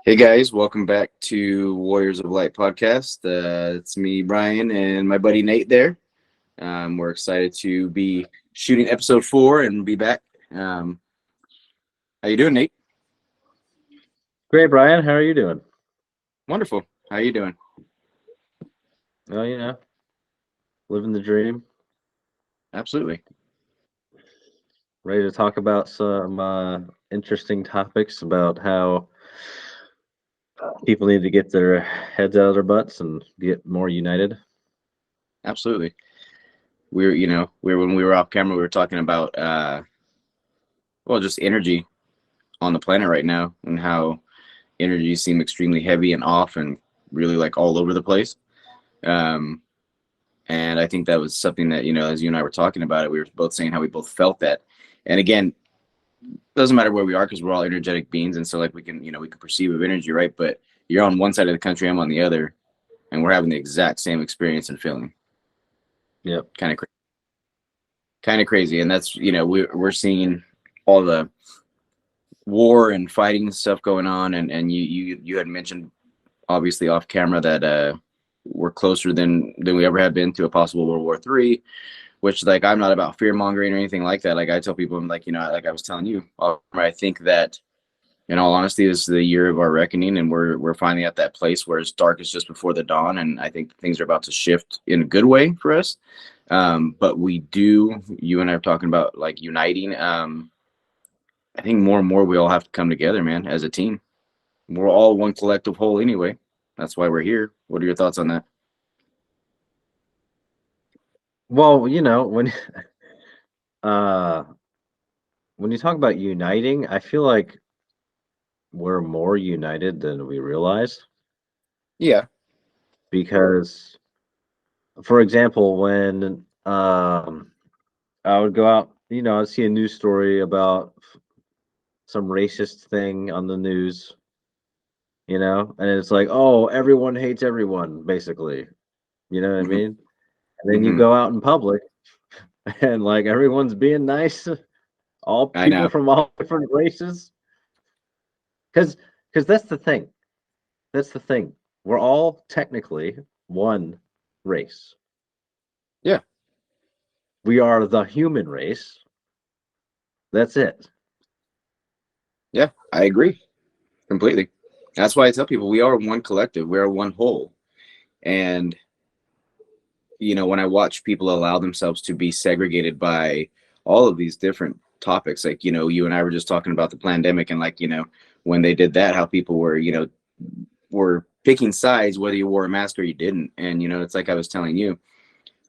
Hey guys, welcome back to Warriors of Light podcast. It's me, Brian, and my buddy Nate there. We're excited to be shooting episode 4 and be back. How you doing, Nate? Great, Brian. How are you doing? Wonderful. How you doing? Oh, living the dream. Absolutely. Ready to talk about some interesting topics about how people need to get their heads out of their butts and get more united. Absolutely. When we were off camera, we were talking about just energy on the planet right now and how energy seem extremely heavy and off and really like all over the place. Um, And I think that was something that, as you and I were talking about it, we were both saying how we both felt that. And again, doesn't matter where we are because we're all energetic beings. And so like we can perceive of energy, right? But you're on one side of the country, I'm on the other, and we're having the exact same experience and feeling. Yep. Kind of crazy. And that's, we're seeing all the war and fighting stuff going on. And you had mentioned obviously off camera that we're closer than we ever have been to a possible World War III, which like I'm not about fear mongering or anything like that. Like I tell people, I'm like, like I was telling you, I think that in all honesty, this is the year of our reckoning, and we're finally at that place where it's darkest just before the dawn, and I think things are about to shift in a good way for us. But you and I are talking about like uniting. I think more and more we all have to come together, man, as a team. We're all one collective whole anyway. That's why we're here. What are your thoughts on that? Well, uh, when you talk about uniting, I feel like we're more united than we realize Yeah. because, for example, when I would go out, I'd see a news story about some racist thing on the news, and it's like, oh, everyone hates everyone, basically. You know what I Hmm. mean? And then you Hmm. go out in public and like everyone's being nice, all I know. people from all different races. Because that's the thing. That's the thing. We're all technically one race. Yeah. We are the human race. That's it. Yeah. I agree completely. That's why I tell people we are one collective, we are one whole. And when I watch people allow themselves to be segregated by all of these different topics, like you and I were just talking about the pandemic, and like when they did that, how people were picking sides whether you wore a mask or you didn't. And it's like I was telling you,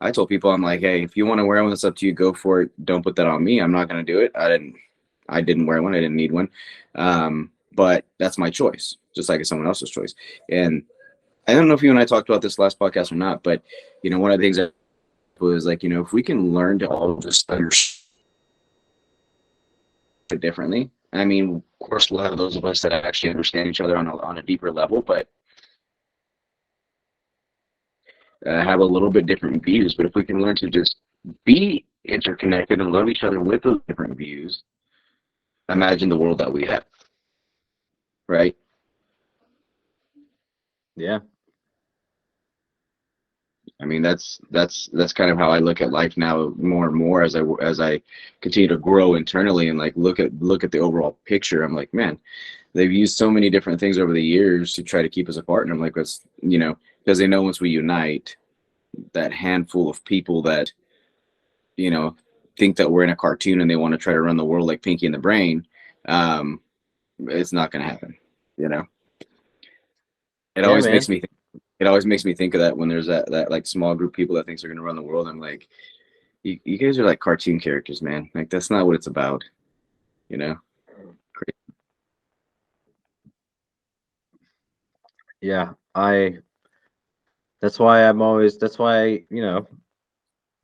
I told people, I'm like, hey, if you want to wear one, it's up to you, go for it, don't put that on me, I'm not going to do it. I didn't wear one, I didn't need one. But that's my choice, just like it's someone else's choice. And I don't know if you and I talked about this last podcast or not, but one of the things that was like, if we can learn to all just understand it differently. I mean, of course, we'll have those of us that actually understand each other on a deeper level, but have a little bit different views. But if we can learn to just be interconnected and love each other with those different views, imagine the world that we have, right? Yeah. I mean, that's kind of how I look at life now, more and more as I continue to grow internally and like look at the overall picture. I'm like, man, they've used so many different things over the years to try to keep us apart, and I'm like, let's because they know once we unite, that handful of people that you know think that we're in a cartoon and they want to try to run the world like Pinky and the Brain, um, it's not going to happen. You know, it Yeah, always man. makes me it always makes me think of that when there's that like small group of people that thinks they're going to run the world. I'm like, you guys are like cartoon characters, man. Like that's not what it's about. You know. Yeah. That's why,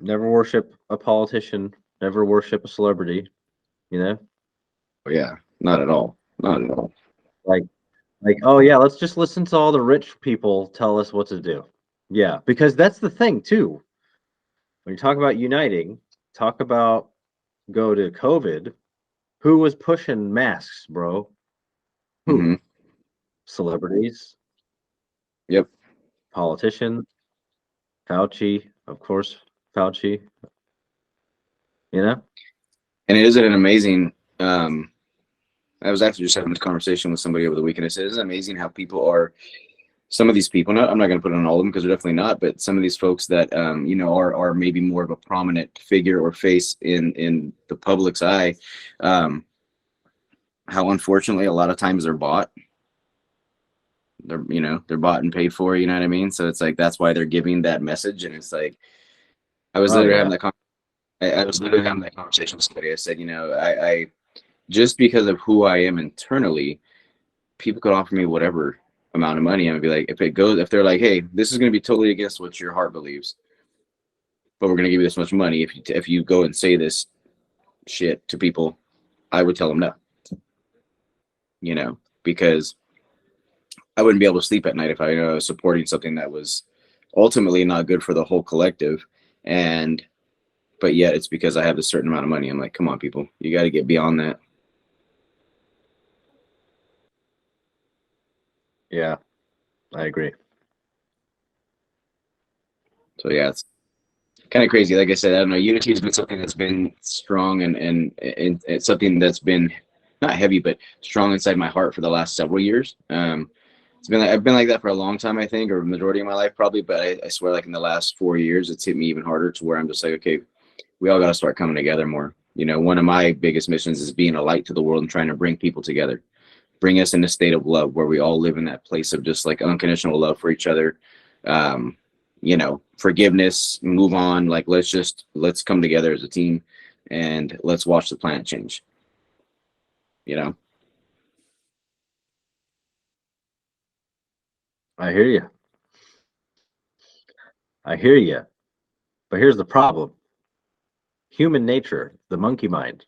never worship a politician, never worship a celebrity, you know? Oh, yeah, not at all. Not at all. Like oh yeah, let's just listen to all the rich people tell us what to do. Yeah, because that's the thing too. When you talk about uniting, talk about go to COVID, who was pushing masks, bro? Who? Hmm. celebrities, Yep. politicians, Fauci, of course, Fauci, you know? And it isn't an amazing. I was actually just having this conversation with somebody over the weekend. I said, "It's amazing how people are. Some of these people. I'm not going to put it on all of them because they're definitely not. But some of these folks that are maybe more of a prominent figure or face in the public's eye. How unfortunately a lot of times they're bought. They're bought and paid for. You know what I mean? So it's like that's why they're giving that message. And it's like I was Oh literally yeah. having that. I was literally having that conversation with somebody. I said, I just because of who I am internally, people could offer me whatever amount of money. I'm gonna be like, if they're like, hey, this is gonna be totally against what your heart believes, but we're gonna give you this much money if you go and say this shit to people, I would tell them no. Because I wouldn't be able to sleep at night if I was supporting something that was ultimately not good for the whole collective. And but yet it's because I have a certain amount of money. I'm like, come on, people, you got to get beyond that. Yeah, I agree. So yeah, it's kind of crazy. Like I said, I don't know. Unity has been something that's been strong and it's something that's been not heavy, but strong inside my heart for the last several years. I've been like that for a long time, I think, or majority of my life probably. But I swear, like in the last 4 years, it's hit me even harder to where I'm just like, okay, we all got to start coming together more. One of my biggest missions is being a light to the world and trying to bring people together, bring us in a state of love where we all live in that place of just like unconditional love for each other. Forgiveness, move on. Like, let's come together as a team and let's watch the planet change, you know? I hear you. I hear you. But here's the problem. Human nature, the monkey mind,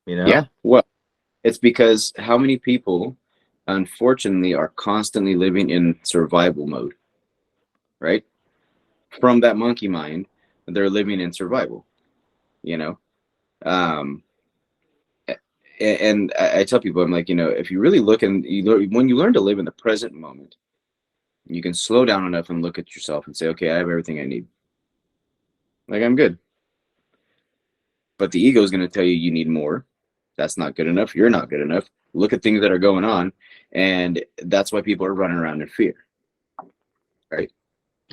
you Yeah. know? Well, it's because how many people, unfortunately, are constantly living in survival mode, right? From that monkey mind, they're living in survival, you know? Um, and I tell people, I'm like, if you really look and when you learn to live in the present moment, you can slow down enough and look at yourself and say, okay, I have everything I need. Like, I'm good. But the ego is going to tell you need more. That's not good enough. You're not good enough. Look at things that are going on. And that's why people are running around in fear, right?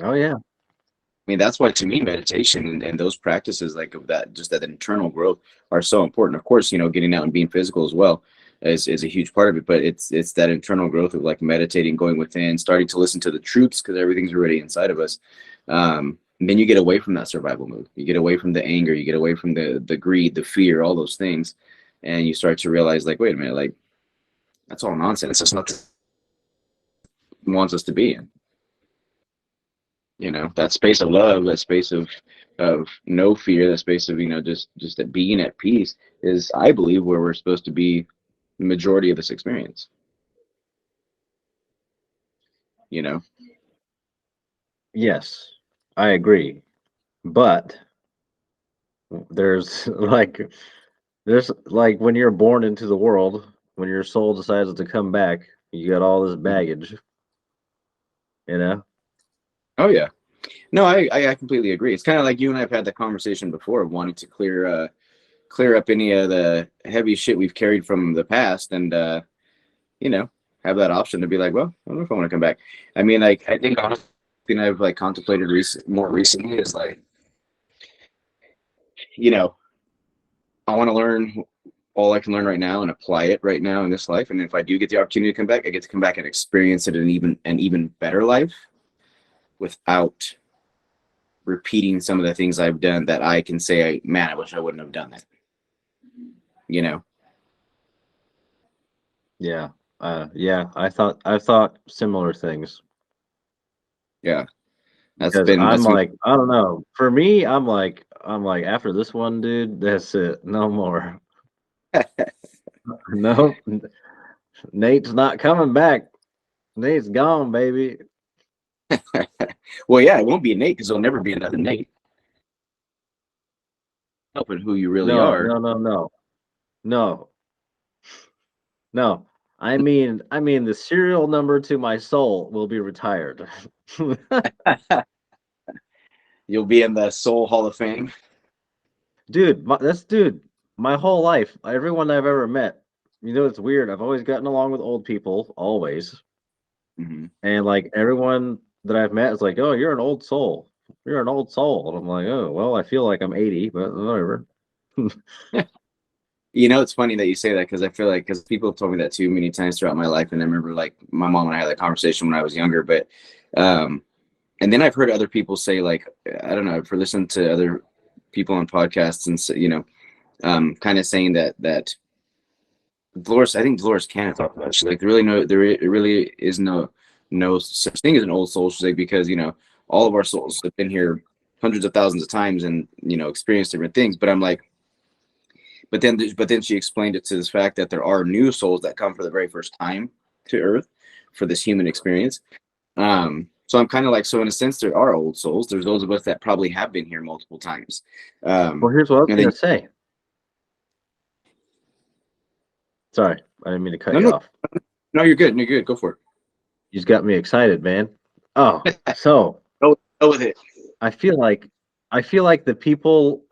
Oh yeah. I mean, that's why to me, meditation and those practices like of that, just that internal growth are so important. Of course, getting out and being physical as well is a huge part of it, but it's that internal growth of like meditating, going within, starting to listen to the truths because everything's already inside of us. And then you get away from that survival mode. You get away from the anger, you get away from the greed, the fear, all those things. And you start to realize like, wait a minute, like that's all nonsense. That's not what wants us to be in. That space of love, that space of no fear, that space of just that being at peace is, I believe, where we're supposed to be the majority of this experience. you know Yes, I agree. But there's when you're born into the world, when your soul decides to come back, you got all this baggage, you know? oh yeah, no, I completely agree. It's kind of like you and I've had the conversation before of wanting to clear up any of the heavy shit we've carried from the past, and you know have that option to be like, well, I don't know if I want to come back. I mean, like, I think honestly thing I've like contemplated more recently is like, you know I want to learn all I can learn right now and apply it right now in this life. And if I do get the opportunity to come back, I get to come back and experience it in an even better life without repeating some of the things I've done that I can say, man, I wish I wouldn't have done that. You know? Yeah. Yeah, I thought similar things Yeah. That's because been I'm that's been like, I don't know. For me, I'm like after this one, dude, that's it. No more. No, Nate's not coming back. Nate's gone, baby. well, yeah, it won't be a Nate because there'll never be another Nate. Helping who you really No, are. no, no, no. No. No, I mean the serial number to my soul will be retired. You'll be in the Soul Hall of Fame. Dude, my whole life, everyone I've ever met, it's weird. I've always gotten along with old people, always. Hmm. And like everyone that I've met is like, "Oh, you're an old soul. You're an old soul." And I'm like, "Oh, well, I feel like I'm 80, but whatever." It's funny that you say that because I feel like because people have told me that too many times throughout my life, and I remember like my mom and I had that conversation when I was younger. But um, and then I've heard other people say like I don't know for listening to other people on podcasts and kind of saying that Dolores, I think Dolores Cannon talked about it. She's like, there really is no such thing as an old soul. She's like, because all of our souls have been here hundreds of thousands of times and experienced different things. But I'm like, but then she explained it to this fact that there are new souls that come for the very first time to Earth for this human experience. So I'm kind of like, so in a sense, there are old souls. There's those of us that probably have been here multiple times. Well, here's what I was And gonna then say. Sorry, I didn't mean to cut no, you no, off. no, you're good. You're good. Go for You just got me excited, man. Oh, it. so Go with it. I feel like I feel like the people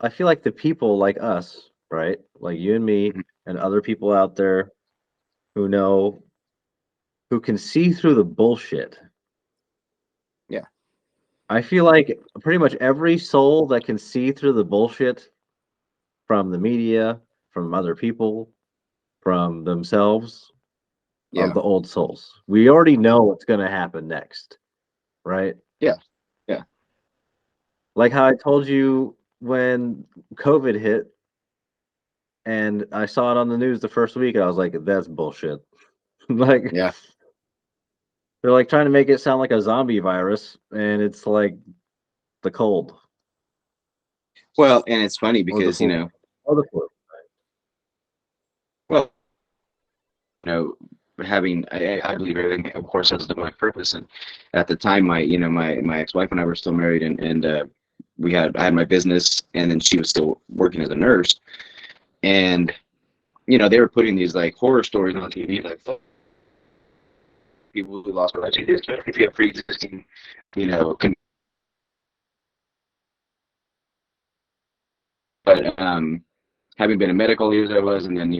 like us, right? Like you and me Mhm. and other people out there who know who can see through the bullshit. Yeah. I feel like pretty much every soul that can see through the bullshit from the media, from other people, from themselves are Yeah. the old souls. We already know what's going to happen next, right? Yeah. Yeah. Like how I told you when COVID hit and I saw it on the news the first week, I was like, that's bullshit. Like Yeah. they're like trying to make it sound like a zombie virus, and it's like the cold Well, and it's funny or the because, flu or the flu. well, you know, having I believe everything, of course, has my purpose. And at the time, my ex-wife and I were still married, and I had my business, and then she was still working as a nurse, and they were putting these like horror stories on TV, like fuck, people who lost their lives, if you have pre-existing, you know, con- but having been a medical years I was, and then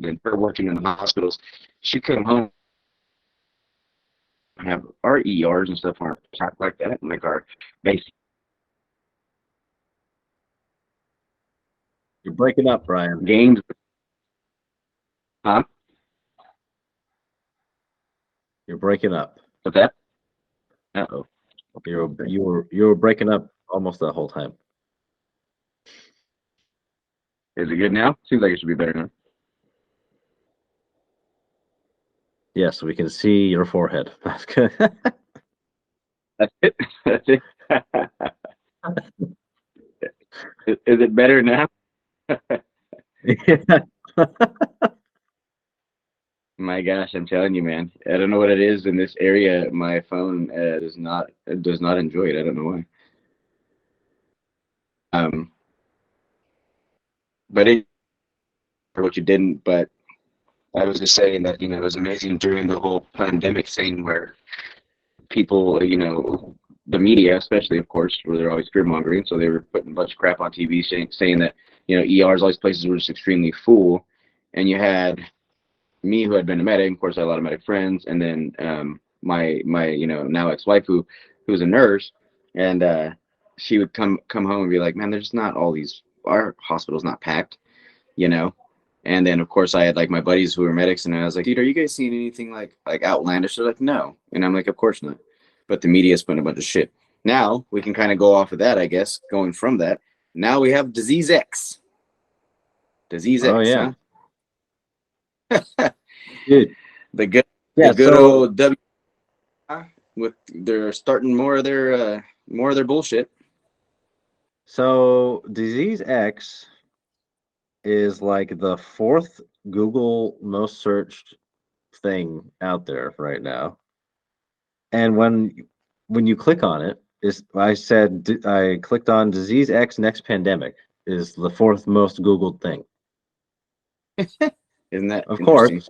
then her working in the hospitals, she came home and have our ERs and stuff aren't packed like that, and like our basic You're breaking up, Brian. games, huh? You're breaking up. But that, oh, You were breaking up almost the whole time. is it good now? Seems like it should be better now. Yes, we can see your forehead. That's good. That's it. That's it. Is it better now? Yeah. My gosh, I'm telling you, man. I don't know what it is in this area. My phone does not enjoy it. I don't know why. Um, but for what you didn't. But I was just saying that it was amazing during the whole pandemic thing where people, the media, especially, of course, where they're always fear mongering. So they were putting a bunch of crap on TV saying that ERs, all these places were just extremely full, and you had me who had been a medic. Of course, I had a lot of medic friends, and then my now ex-wife who's a nurse, and she would come home and be like, man, there's not all these, our hospital's not packed, you know. And then of course I had like my buddies who were medics, and I was like, dude, are you guys seeing anything like outlandish? They're like, no, and I'm like, of course not. But the media's putting a bunch of shit. Now we can kind of go off of that, I guess. Going from that, now we have Disease X. Disease Oh X, yeah, huh? dude. the good the Yeah. good So old W with they're starting more of their bullshit. Disease X is like the fourth Google most searched thing out there right now. And when you click on it, is I clicked on Disease X next pandemic is the fourth most Googled thing. Isn't that Of interesting? course,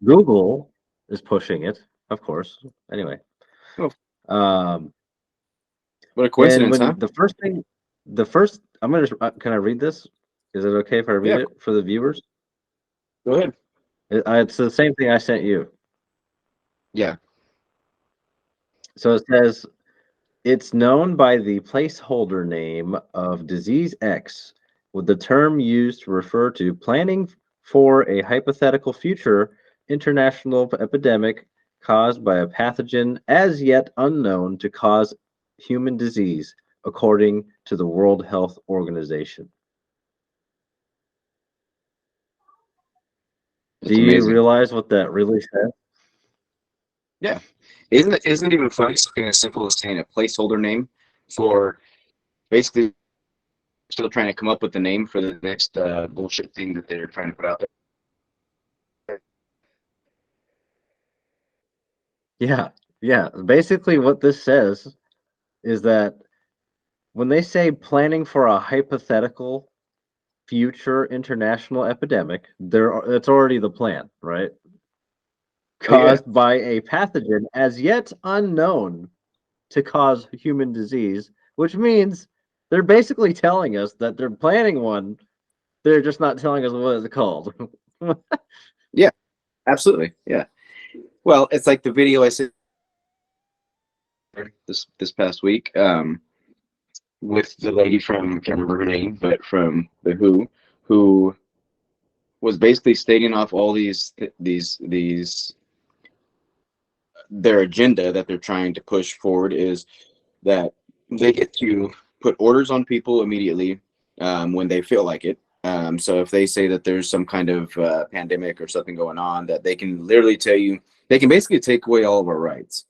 Google is pushing it, of course. Anyway, Oh, um, what a and coincidence, huh? when the first, I'm gonna, can I read this? Is it okay if I read Yeah, it for the viewers? go ahead. It's the same thing I sent you. Yeah. So it says, it's known by the placeholder name of disease X, with the term used to refer to planning for a hypothetical future international epidemic caused by a pathogen as yet unknown to cause human disease, according to the World Health Organization. Do It's you amazing. realize what that really says? Yeah. Isn't it even funny? Something as simple as saying a placeholder name for basically still trying to come up with the name for the next bullshit thing that they're trying to put out there. Yeah, yeah. Basically, what this says is that when they say planning for a hypothetical future international epidemic, it's already the plan, right? Oh yeah, Caused by a pathogen as yet unknown to cause human disease, which means they're basically telling us that they're planning one. They're just not telling us what it's called. yeah, absolutely, yeah. Well, it's like the video I said this past week with the lady from, I can't remember her name, but from the who was basically stating off all these their agenda that they're trying to push forward is that they get to put orders on people immediately when they feel like it. So if they say that there's some kind of pandemic or something going on, that they can literally tell you, they can basically take away all of our rights.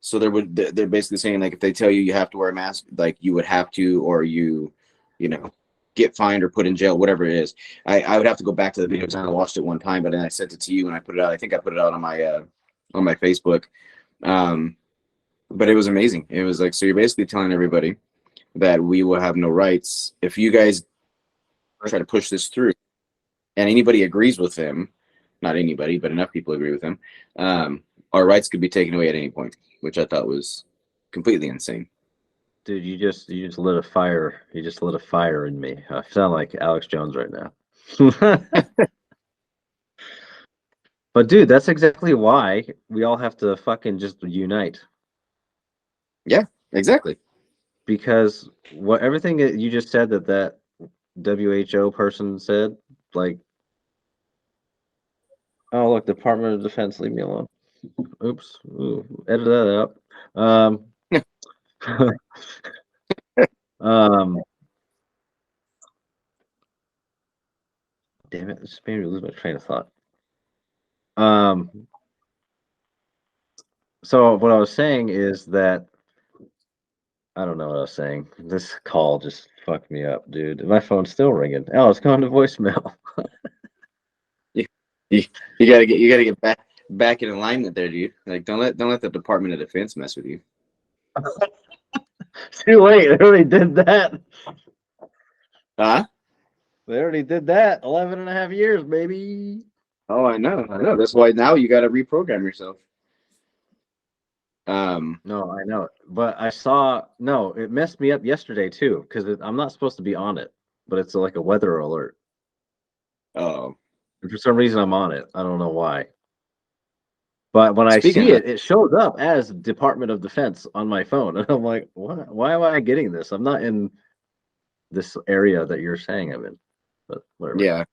So they're basically saying like if they tell you you have to wear a mask, like you would have to, or you know, get fined or put in jail, whatever it is. I would have to go back to the videos. I watched it one time, but then I sent it to you and I put it out. I think I put it out on my Facebook. Um, but it was amazing. It was like, so you're basically telling everybody that we will have no rights if you guys try to push this through, and anybody agrees with them. Not anybody, but enough people agree with them. Our rights could be taken away at any point, which I thought was completely insane. Dude, you just lit a fire. You just lit a fire in me. I sound like Alex Jones right now. But dude, that's exactly why we all have to fucking just unite. Yeah, exactly. Because what everything that you just said that WHO person said, like, oh look, Department of Defense, leave me alone. Oops, ooh, edit that out. Um, damn it, this made me lose my train of thought. Um, so what I was saying is that I don't know what I was saying. This call just fucked me up, dude. My phone's still ringing. Oh, it's gone to voicemail. you, you, you gotta get back in alignment there, dude. Like don't let the Department of Defense mess with you. Too late. They already did that. Huh? They already did that. 11 and a half years, baby. Oh, I know, I know. That's why now you got to reprogram yourself. Um, No, I know. But I saw, no, it messed me up yesterday too, because I'm not supposed to be on it, but it's like a weather alert. oh, And for some reason, I'm on it. I don't know why. But when I speaking see of, it, it shows up as Department of Defense on my phone. And I'm like, what? Why am I getting this? I'm not in this area that you're saying I'm in. But whatever. yeah,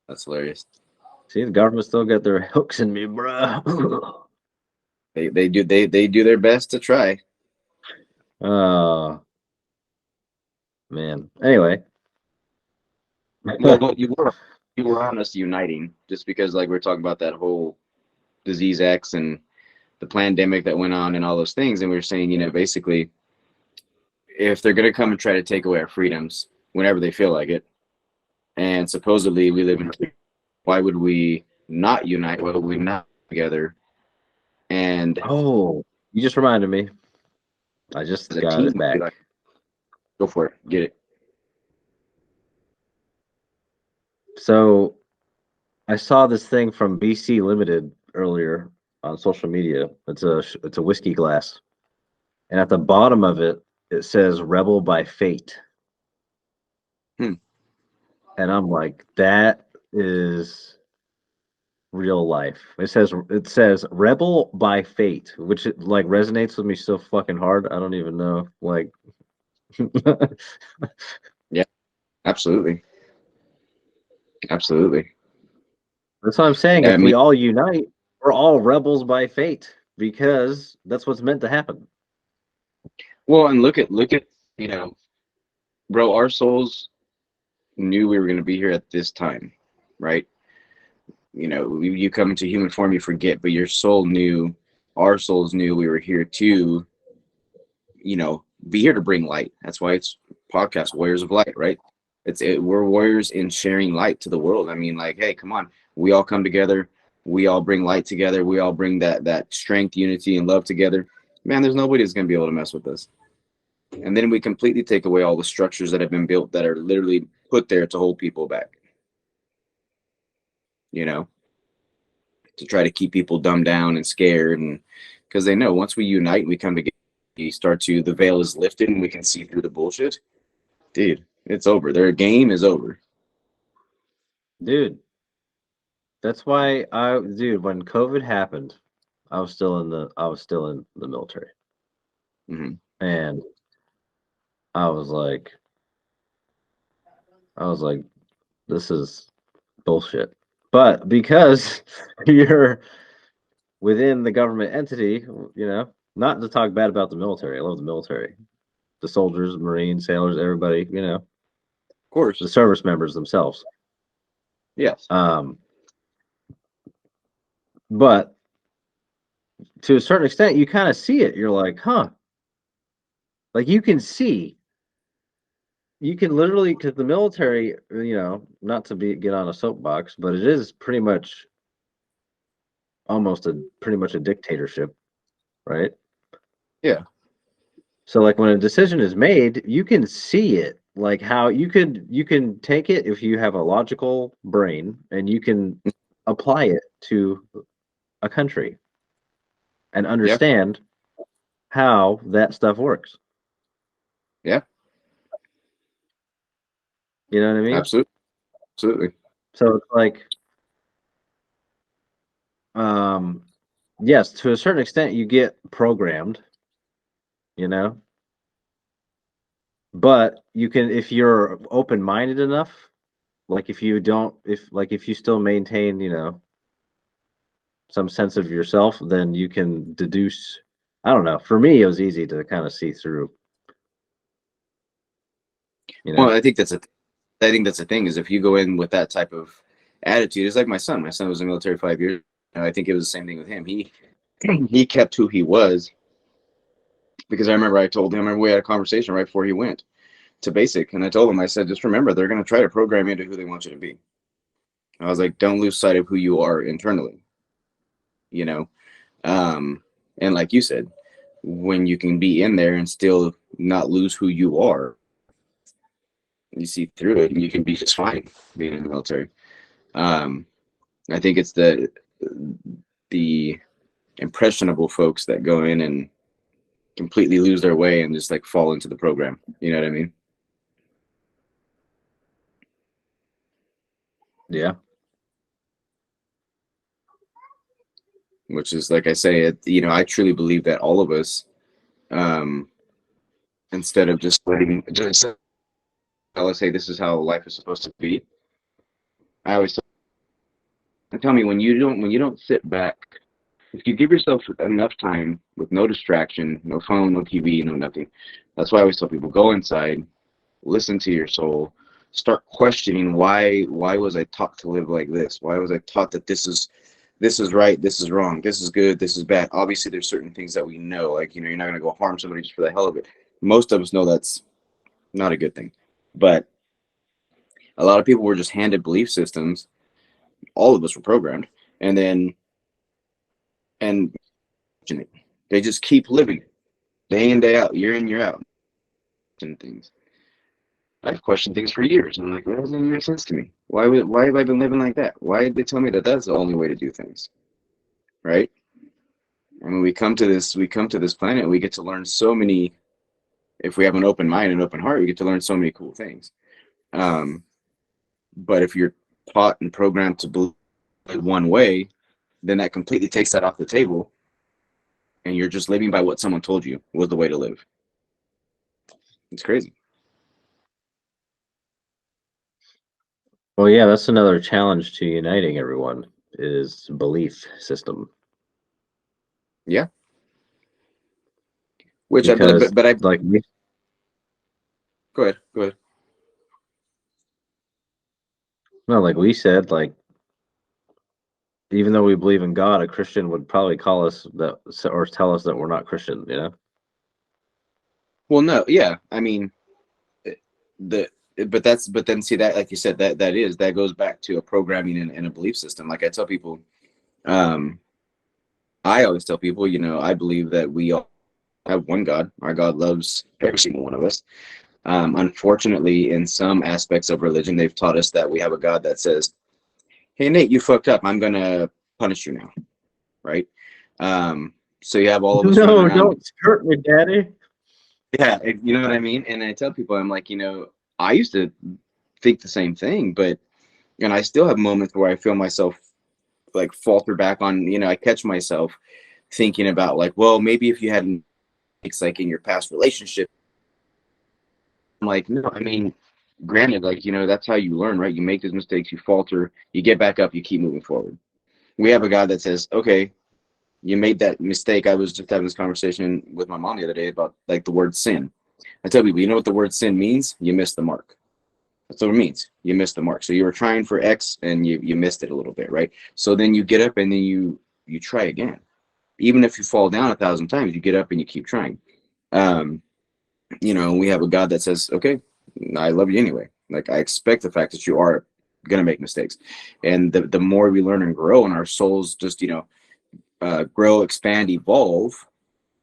that's hilarious. See, the government still got their hooks in me, bro. They do their best to try. Oh, man. Anyway. Well, but you were on us uniting just because like we're talking about that whole disease X and the pandemic that went on and all those things, and we were saying, basically, if they're gonna come and try to take away our freedoms whenever they feel like it, and supposedly we live in, why would we not unite? Why would we not together and Oh, you just reminded me. I as just a got team it be back. like, go for it, get it. So I saw this thing from BC Limited earlier on social media. It's a whiskey glass, and at the bottom of it, it says "Rebel by Fate," Hmm. and I'm like, that is real life. It says "Rebel by Fate," which like resonates with me so fucking hard. I don't even know. Like, Yeah, absolutely. Absolutely. that's what I'm saying. I If mean, we all unite, we're all rebels by fate because that's what's meant to happen. well, and look at, you know, bro, our souls knew we were going to be here at this time, right? You know, you come into human form, you forget, but your soul knew, our souls knew we were here to, you know, be here to bring light. That's why it's podcast Warriors of Light, right? We're warriors in sharing light to the world. I mean, like, hey, come on, we all come together, we all bring light together, we all bring that strength, unity, and love together. Man, there's nobody that's gonna be able to mess with us. And then we completely take away all the structures that have been built that are literally put there to hold people back. You know, to try to keep people dumbed down and scared, and because they know once we unite, we come together, we start to the veil is lifted, and we can see through the bullshit. Dude, it's over. Their game is over. Dude, that's why dude, when COVID happened, I was still in the military. Hmm. And I was like I was like this is bullshit. But because you're within the government entity, not to talk bad about the military. I love the military. The soldiers, Marines, sailors, everybody, Of course. the service members themselves. Yes. Um, but to a certain extent, you kind of see it. You're like, huh? Like you can literally, because the military, not to get on a soapbox, but it is pretty much a dictatorship, right? Yeah. So like when a decision is made, you can see it. Like how you can take it if you have a logical brain and you can apply it to a country and Yeah. understand how that stuff works. Yeah. You know what I mean? Absolutely. Absolutely. So it's like, um, yes, to a certain extent, you get programmed, you know, but you can, if you're open-minded enough, like if you still maintain, some sense of yourself, then you can deduce. I don't know. For me, it was easy to kind of see through, you Well, know. I think that's the thing is if you go in with that type of attitude, it's like my son. My son was in the military 5 years. And I think it was the same thing with him. He kept who he was because I remember I told him, I remember we had a conversation right before he went to basic, and I told him, I said, just remember, they're going to try to program you into who they want you to be. I was like, don't lose sight of who you are internally, you know? Um, and like you said, when you can be in there and still not lose who you are, you see through it and you can be just fine being in the military. Um, I think it's the impressionable folks that go in and completely lose their way and just like fall into the program. You know what I mean? Yeah. Which is like I say, I truly believe that all of us, um, instead of just letting just tell us, hey, this is how life is supposed to be. I always tell me when you don't sit back, if you give yourself enough time with no distraction, no phone, no TV, no nothing. That's why I always tell people go inside, listen to your soul, start questioning why was I taught to live like this? Why was I taught that this is right, this is wrong, this is good, this is bad? Obviously there's certain things that we know, like you're not gonna go harm somebody just for the hell of it. Most of us know that's not a good thing. But a lot of people were just handed belief systems. All of us were programmed, and then and they just keep living day in day out, year in year out, and things. I've questioned things for years. I'm like, that doesn't even make sense to me. Why have I been living like that? Why did they tell me that that's the only way to do things, right? And when we come to this planet, and we get to learn so many. If we have an open mind and open heart, we get to learn so many cool things. Um, but if you're taught and programmed to believe one way, then that completely takes that off the table, and you're just living by what someone told you was the way to live. It's crazy. Well, yeah, that's another challenge to uniting everyone is belief system. Yeah. Which I Because but I like go ahead, go ahead. no, like we said, like even though we believe in God, a Christian would probably call us that or tell us that we're not Christian, you know? Well, no, yeah. I mean, the but then see that, like you said, that goes back to a programming and a belief system. Like I tell people, um, I always tell people, I believe that we all have one God. Our God loves every single one of us. Unfortunately, in some aspects of religion, they've taught us that we have a God that says, "Hey, Nate, you fucked up. I'm gonna punish you now." Right? So you have all of us running No, around. don't skirt me, daddy. Yeah, you know what I mean? And I tell people, I'm like, I used to think the same thing, and I still have moments where I feel myself like falter back on, I catch myself thinking about like, well, maybe if you hadn't, it's like in your past relationship. I'm like, no, I mean, granted, like, that's how you learn, right? You make those mistakes, you falter, you get back up, you keep moving forward. We have a guy that says, okay, you made that mistake. I was just having this conversation with my mom the other day about like the word sin. I tell people, you know what the word sin means? You missed the mark. That's what it means. You missed the mark. So you were trying for X and you missed it a little bit, right? So then you get up and then you try again. Even if you fall down 1,000 times, you get up and you keep trying. Um, we have a God that says, okay, I love you anyway. Like I expect the fact that you are gonna make mistakes. And the more we learn and grow and our souls just, grow, expand, evolve,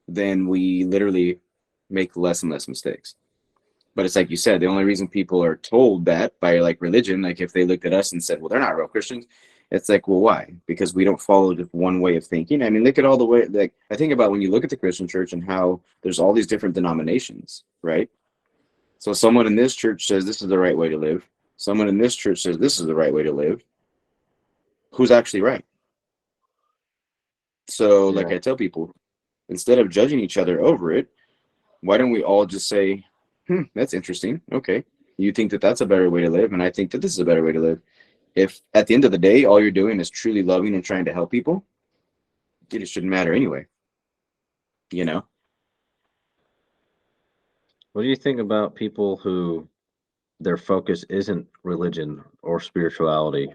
then we literally make less and less mistakes. But it's like you said, the only reason people are told that by like religion, like if they looked at us and said, well, they're not real Christians, it's like, well, why? Because we don't follow just one way of thinking. I mean, look at all the way, like, I think about when you look at the Christian church and how there's all these different denominations, right? So someone in this church says this is the right way to live. Someone in this church says this is the right way to live. Who's actually right? So, like Yeah. I tell people, instead of judging each other over it, why don't we all just say, that's interesting. Okay. You think that that's a better way to live, and I think that this is a better way to live. If at the end of the day, all you're doing is truly loving and trying to help people, it shouldn't matter anyway, you know? What do you think about people who their focus isn't religion or spirituality?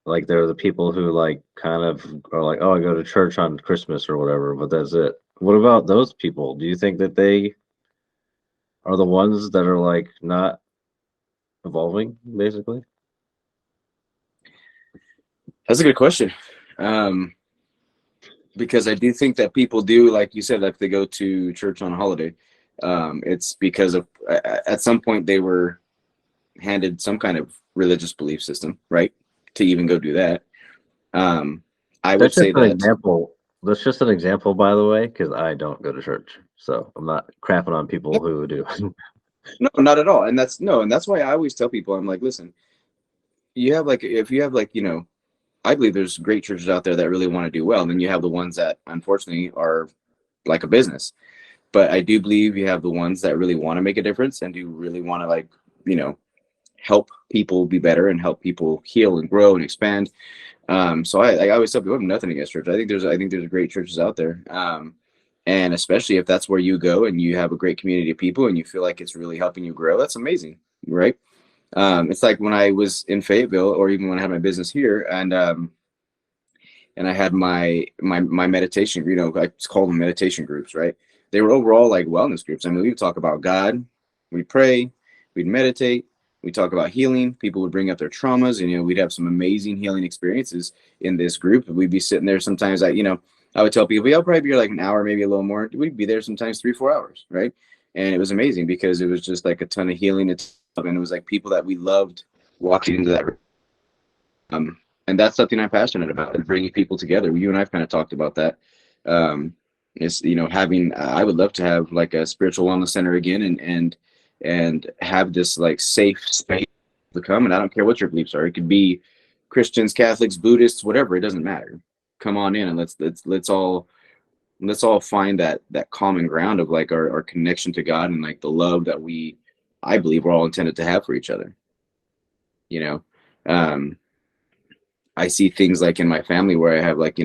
Like they're the people who like kind of are like, oh, I go to church on Christmas or whatever, but that's it. What about those people? Do you think that they are the ones that are like not evolving, basically? That's a good question. Um, because I do think that people do, like you said, like they go to church on a holiday. It's because of at some point they were handed some kind of religious belief system, right? To even go do that. Um, I would That's just say an that example. That's just an example, by the way, because I don't go to church, so I'm not crapping on people who do. no, not at all. And that's no, and that's why I always tell people, I'm like, listen, you have like if you have like, I believe there's great churches out there that really want to do well. And then you have the ones that unfortunately are like a business. But I do believe you have the ones that really want to make a difference and do really want to like, you know, help people be better and help people heal and grow and expand. So I always tell people I have nothing against church. I think there's great churches out there. And especially if that's where you go and you have a great community of people and you feel like it's really helping you grow, that's amazing, right? It's like when I was in Fayetteville, or even when I had my business here, and I had my meditation, I just call them meditation groups, right? They were overall like wellness groups. I mean, we would talk about God, we'd pray, we'd meditate, we talk about healing. People would bring up their traumas, and we'd have some amazing healing experiences in this group. We'd be sitting there sometimes. I would tell people, "Yeah, I'll probably be here like an hour, maybe a little more." We'd be there sometimes 3-4 hours, right? And it was amazing because it was just like a ton of healing, and it was like people that we loved walking into that. And that's something I'm passionate about, is bringing people together. You and I've kind of talked about that. Is, you know, having, I would love to have like a spiritual wellness center again, and have this like safe space to come. And I don't care what your beliefs are. It could be Christians, Catholics, Buddhists, whatever. It doesn't matter. Come on in, and let's all find that common ground of like our connection to God, and like the love that I believe we're all intended to have for each other. You know, I see things like in my family where I have like,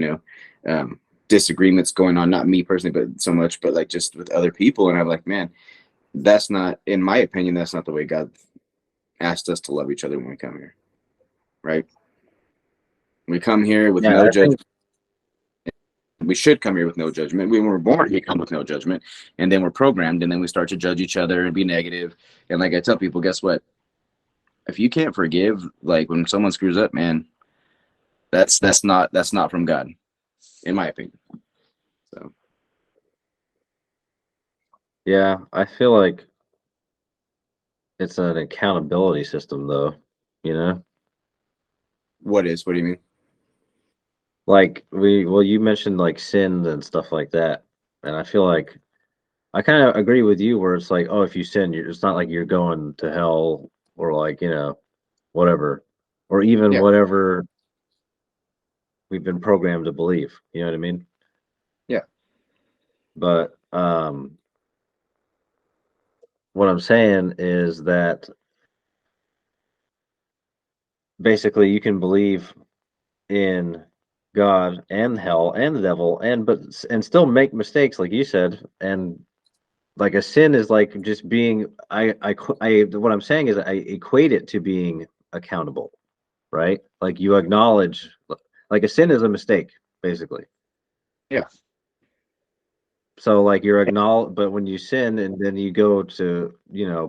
disagreements going on, not me personally, but so much, but like just with other people. And I'm like, man, that's not, in my opinion, that's not the way God asked us to love each other when we come here. Right? We come here with no judgment. We should come here with no judgment. We were born, we come with no judgment, and then we're programmed, and then we start to judge each other and be negative. And like I tell people, guess what? If you can't forgive, like when someone screws up, man, that's not from God, in my opinion. So Yeah, I feel like it's an accountability system, though. You know, what do you mean? like you mentioned like sins and stuff like that, and I feel like I kind of agree with you where it's like, oh, if you sin, it's not like you're going to hell or like, whatever, or even Yeah. whatever we've been programmed to believe. You know what I mean? Yeah. But what I'm saying is that basically you can believe in God and hell and the devil and still make mistakes, like you said, and like a sin is like just being I what I'm saying is I equate it to being accountable, right? Like you acknowledge, like a sin is a mistake, basically. Yeah. So like you're acknowledge, but when you sin and then you go to,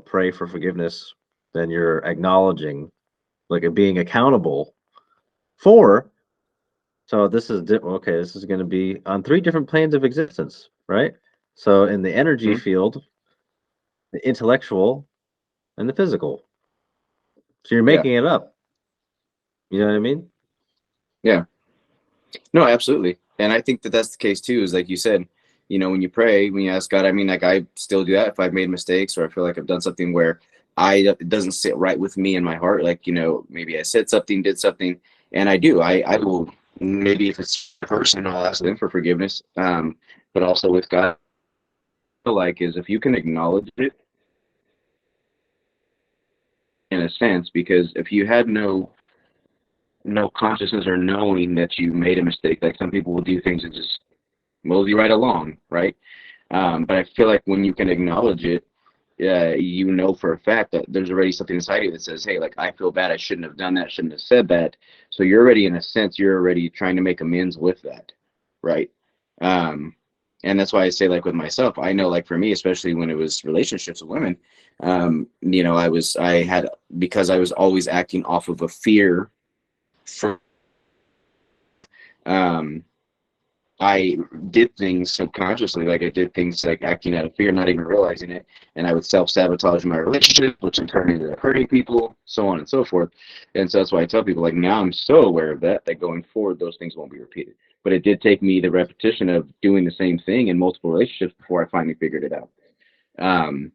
pray for forgiveness, then you're acknowledging, like, being accountable for. So this is okay. This is going to be on three different planes of existence, right? So in the energy Mhm. field, the intellectual, and the physical. So you're Yeah. making it up. You know what I mean? Yeah. No, absolutely. And I think that that's the case too, is like you said, when you pray, when you ask God, I mean, like I still do that if I've made mistakes, or I feel like I've done something where it doesn't sit right with me in my heart. Like, maybe I said something, did something, and I will, maybe if it's a person, I'll ask them for forgiveness. But also with God, like, is if you can acknowledge it in a sense, because if you had no consciousness or knowing that you made a mistake, like some people will do things and just mosey right along, right? But I feel like when you can acknowledge it, for a fact that there's already something inside you that says, hey, like I feel bad, I shouldn't have done that, shouldn't have said that. So you're already, in a sense, you're already trying to make amends with that, right? Um, and that's why I say, like with myself, I know, like for me, especially when it was relationships with women, I had, because I was always acting off of a fear for, um, I did things subconsciously, like I did things like acting out of fear, not even realizing it, and I would self-sabotage my relationship, which in turn ended up hurting people, so on and so forth. And so that's why I tell people, like, now I'm so aware of that going forward, those things won't be repeated. But it did take me the repetition of doing the same thing in multiple relationships before I finally figured it out. Um,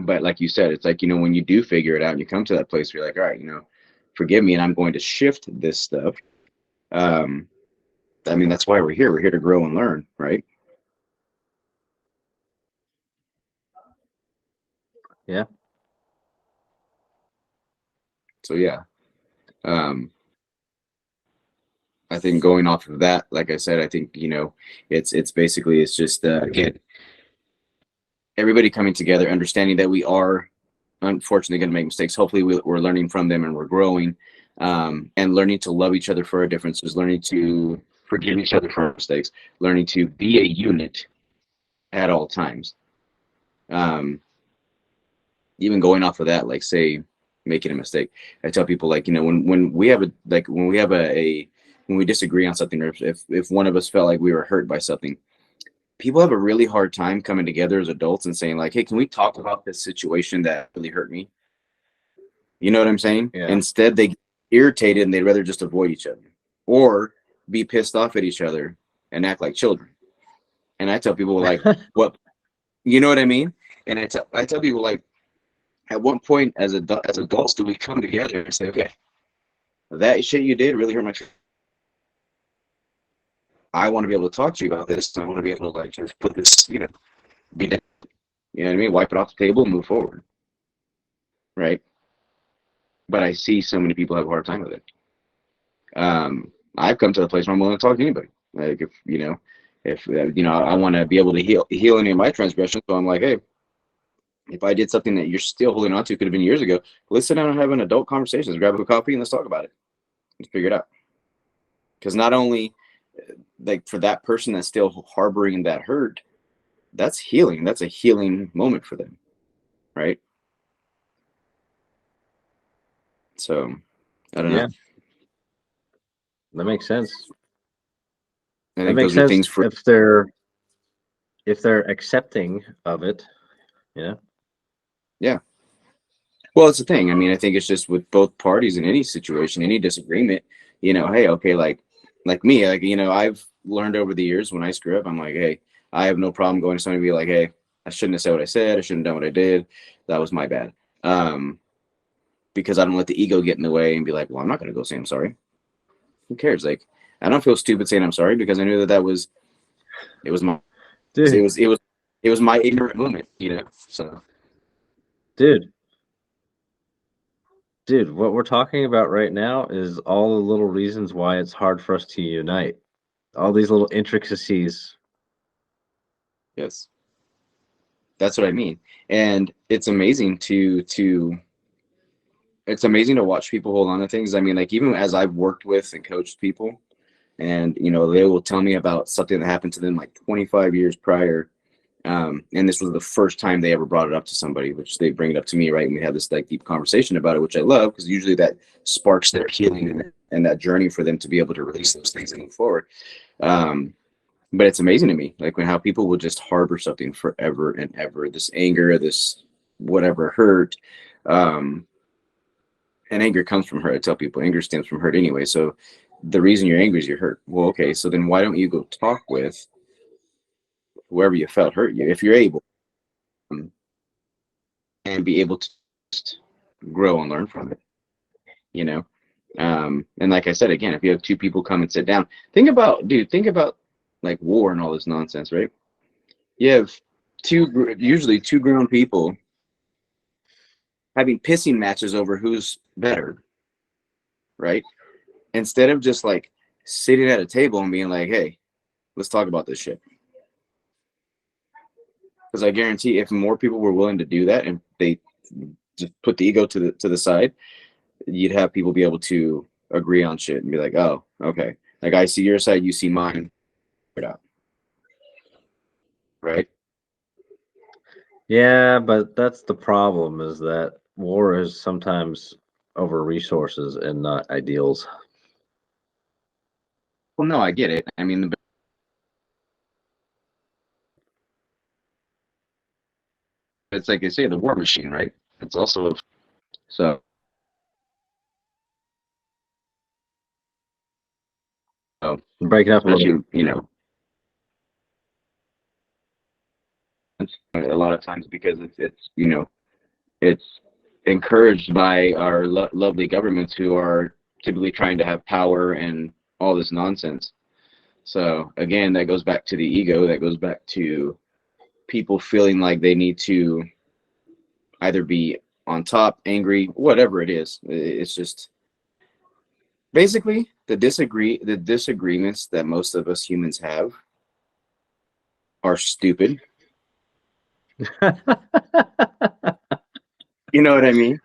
but like you said, it's like, when you do figure it out and you come to that place where you're like, all right, forgive me, and I'm going to shift this stuff. Um, I mean, that's why we're here. We're here to grow and learn, right? Yeah. So yeah, um, I think going off of that, like I said, I think it's basically, it's just again, everybody coming together, understanding that we are unfortunately going to make mistakes. Hopefully, we're learning from them and we're growing, and learning to love each other for our differences, learning to forgive each other for our mistakes, learning to be a unit at all times. Um, Even going off of that, like say making a mistake, I tell people, like, when we have when we disagree on something, or if one of us felt like we were hurt by something, people have a really hard time coming together as adults and saying, like, hey, can we talk about this situation that really hurt me? You know what I'm saying? Yeah. Instead, they get irritated and they'd rather just avoid each other or be pissed off at each other and act like children. And I tell people like, what, you know what I mean? And I tell people like, at one point as adults, do we come together and say, okay, that shit you did really hurt my feelings. I want to be able to talk to you about this. I want to be able to like just put this, be done. You know what I mean? Wipe it off the table and move forward. Right. But I see so many people have a hard time with it. I've come to the place where I'm willing to talk to anybody. Like if I want to be able to heal any of my transgressions. So I'm like, hey, if I did something that you're still holding on to, could have been years ago, let's sit down and have an adult conversation. Let's grab a coffee and let's talk about it. Let's figure it out. Because not only like for that person that's still harboring that hurt, that's healing. That's a healing moment for them. Right. So I don't know. That makes sense. I That think makes those are sense things for if they're accepting of it, Yeah. Well, it's the thing. I mean, I think it's just with both parties in any situation, any disagreement, hey, okay, like me, like, I've learned over the years when I screw up, I'm like, hey, I have no problem going to somebody and be like, hey, I shouldn't have said what I said. I shouldn't have done what I did. That was my bad. Because I don't let the ego get in the way and be like, well, I'm not going to go say I'm sorry. Who cares? Like, I don't feel stupid saying I'm sorry because I knew it was my, dude. It was my ignorant moment, so. Dude, what we're talking about right now is all the little reasons why it's hard for us to unite. All these little intricacies. Yes. That's what I mean. And it's amazing to watch people hold on to things. I mean, like even as I've worked with and coached people and they will tell me about something that happened to them like 25 years prior. And this was the first time they ever brought it up to somebody, which they bring it up to me, right? And we have this like deep conversation about it, which I love because usually that sparks their healing and that journey for them to be able to release those things and move forward. But it's amazing to me, like how people will just harbor something forever and ever, this anger, this whatever hurt. And anger comes from hurt. I tell people anger stems from hurt anyway. So the reason you're angry is you're hurt. Well, okay, so then why don't you go talk with whoever you felt hurt you, if you're able, and be able to just grow and learn from it, And like I said, again, if you have two people come and sit down, think about like war and all this nonsense, right? You have usually two grown people having pissing matches over who's better, right? Instead of just like sitting at a table and being like, hey, let's talk about this shit. Because I guarantee if more people were willing to do that and they just put the ego to the side, you'd have people be able to agree on shit and be like, oh, okay. Like I see your side, you see mine. Right? Yeah, but that's the problem is that war is sometimes over resources and not ideals. Well, no, I get it. I mean, it's like they say, the war machine, right? It's also so. I'm breaking up a little. A lot of times because it's encouraged by our lovely governments who are typically trying to have power and all this nonsense. So again, that goes back to the ego. That goes back to people feeling like they need to either be on top, angry, whatever it is. It's just basically the disagreements that most of us humans have are stupid. You know what I mean?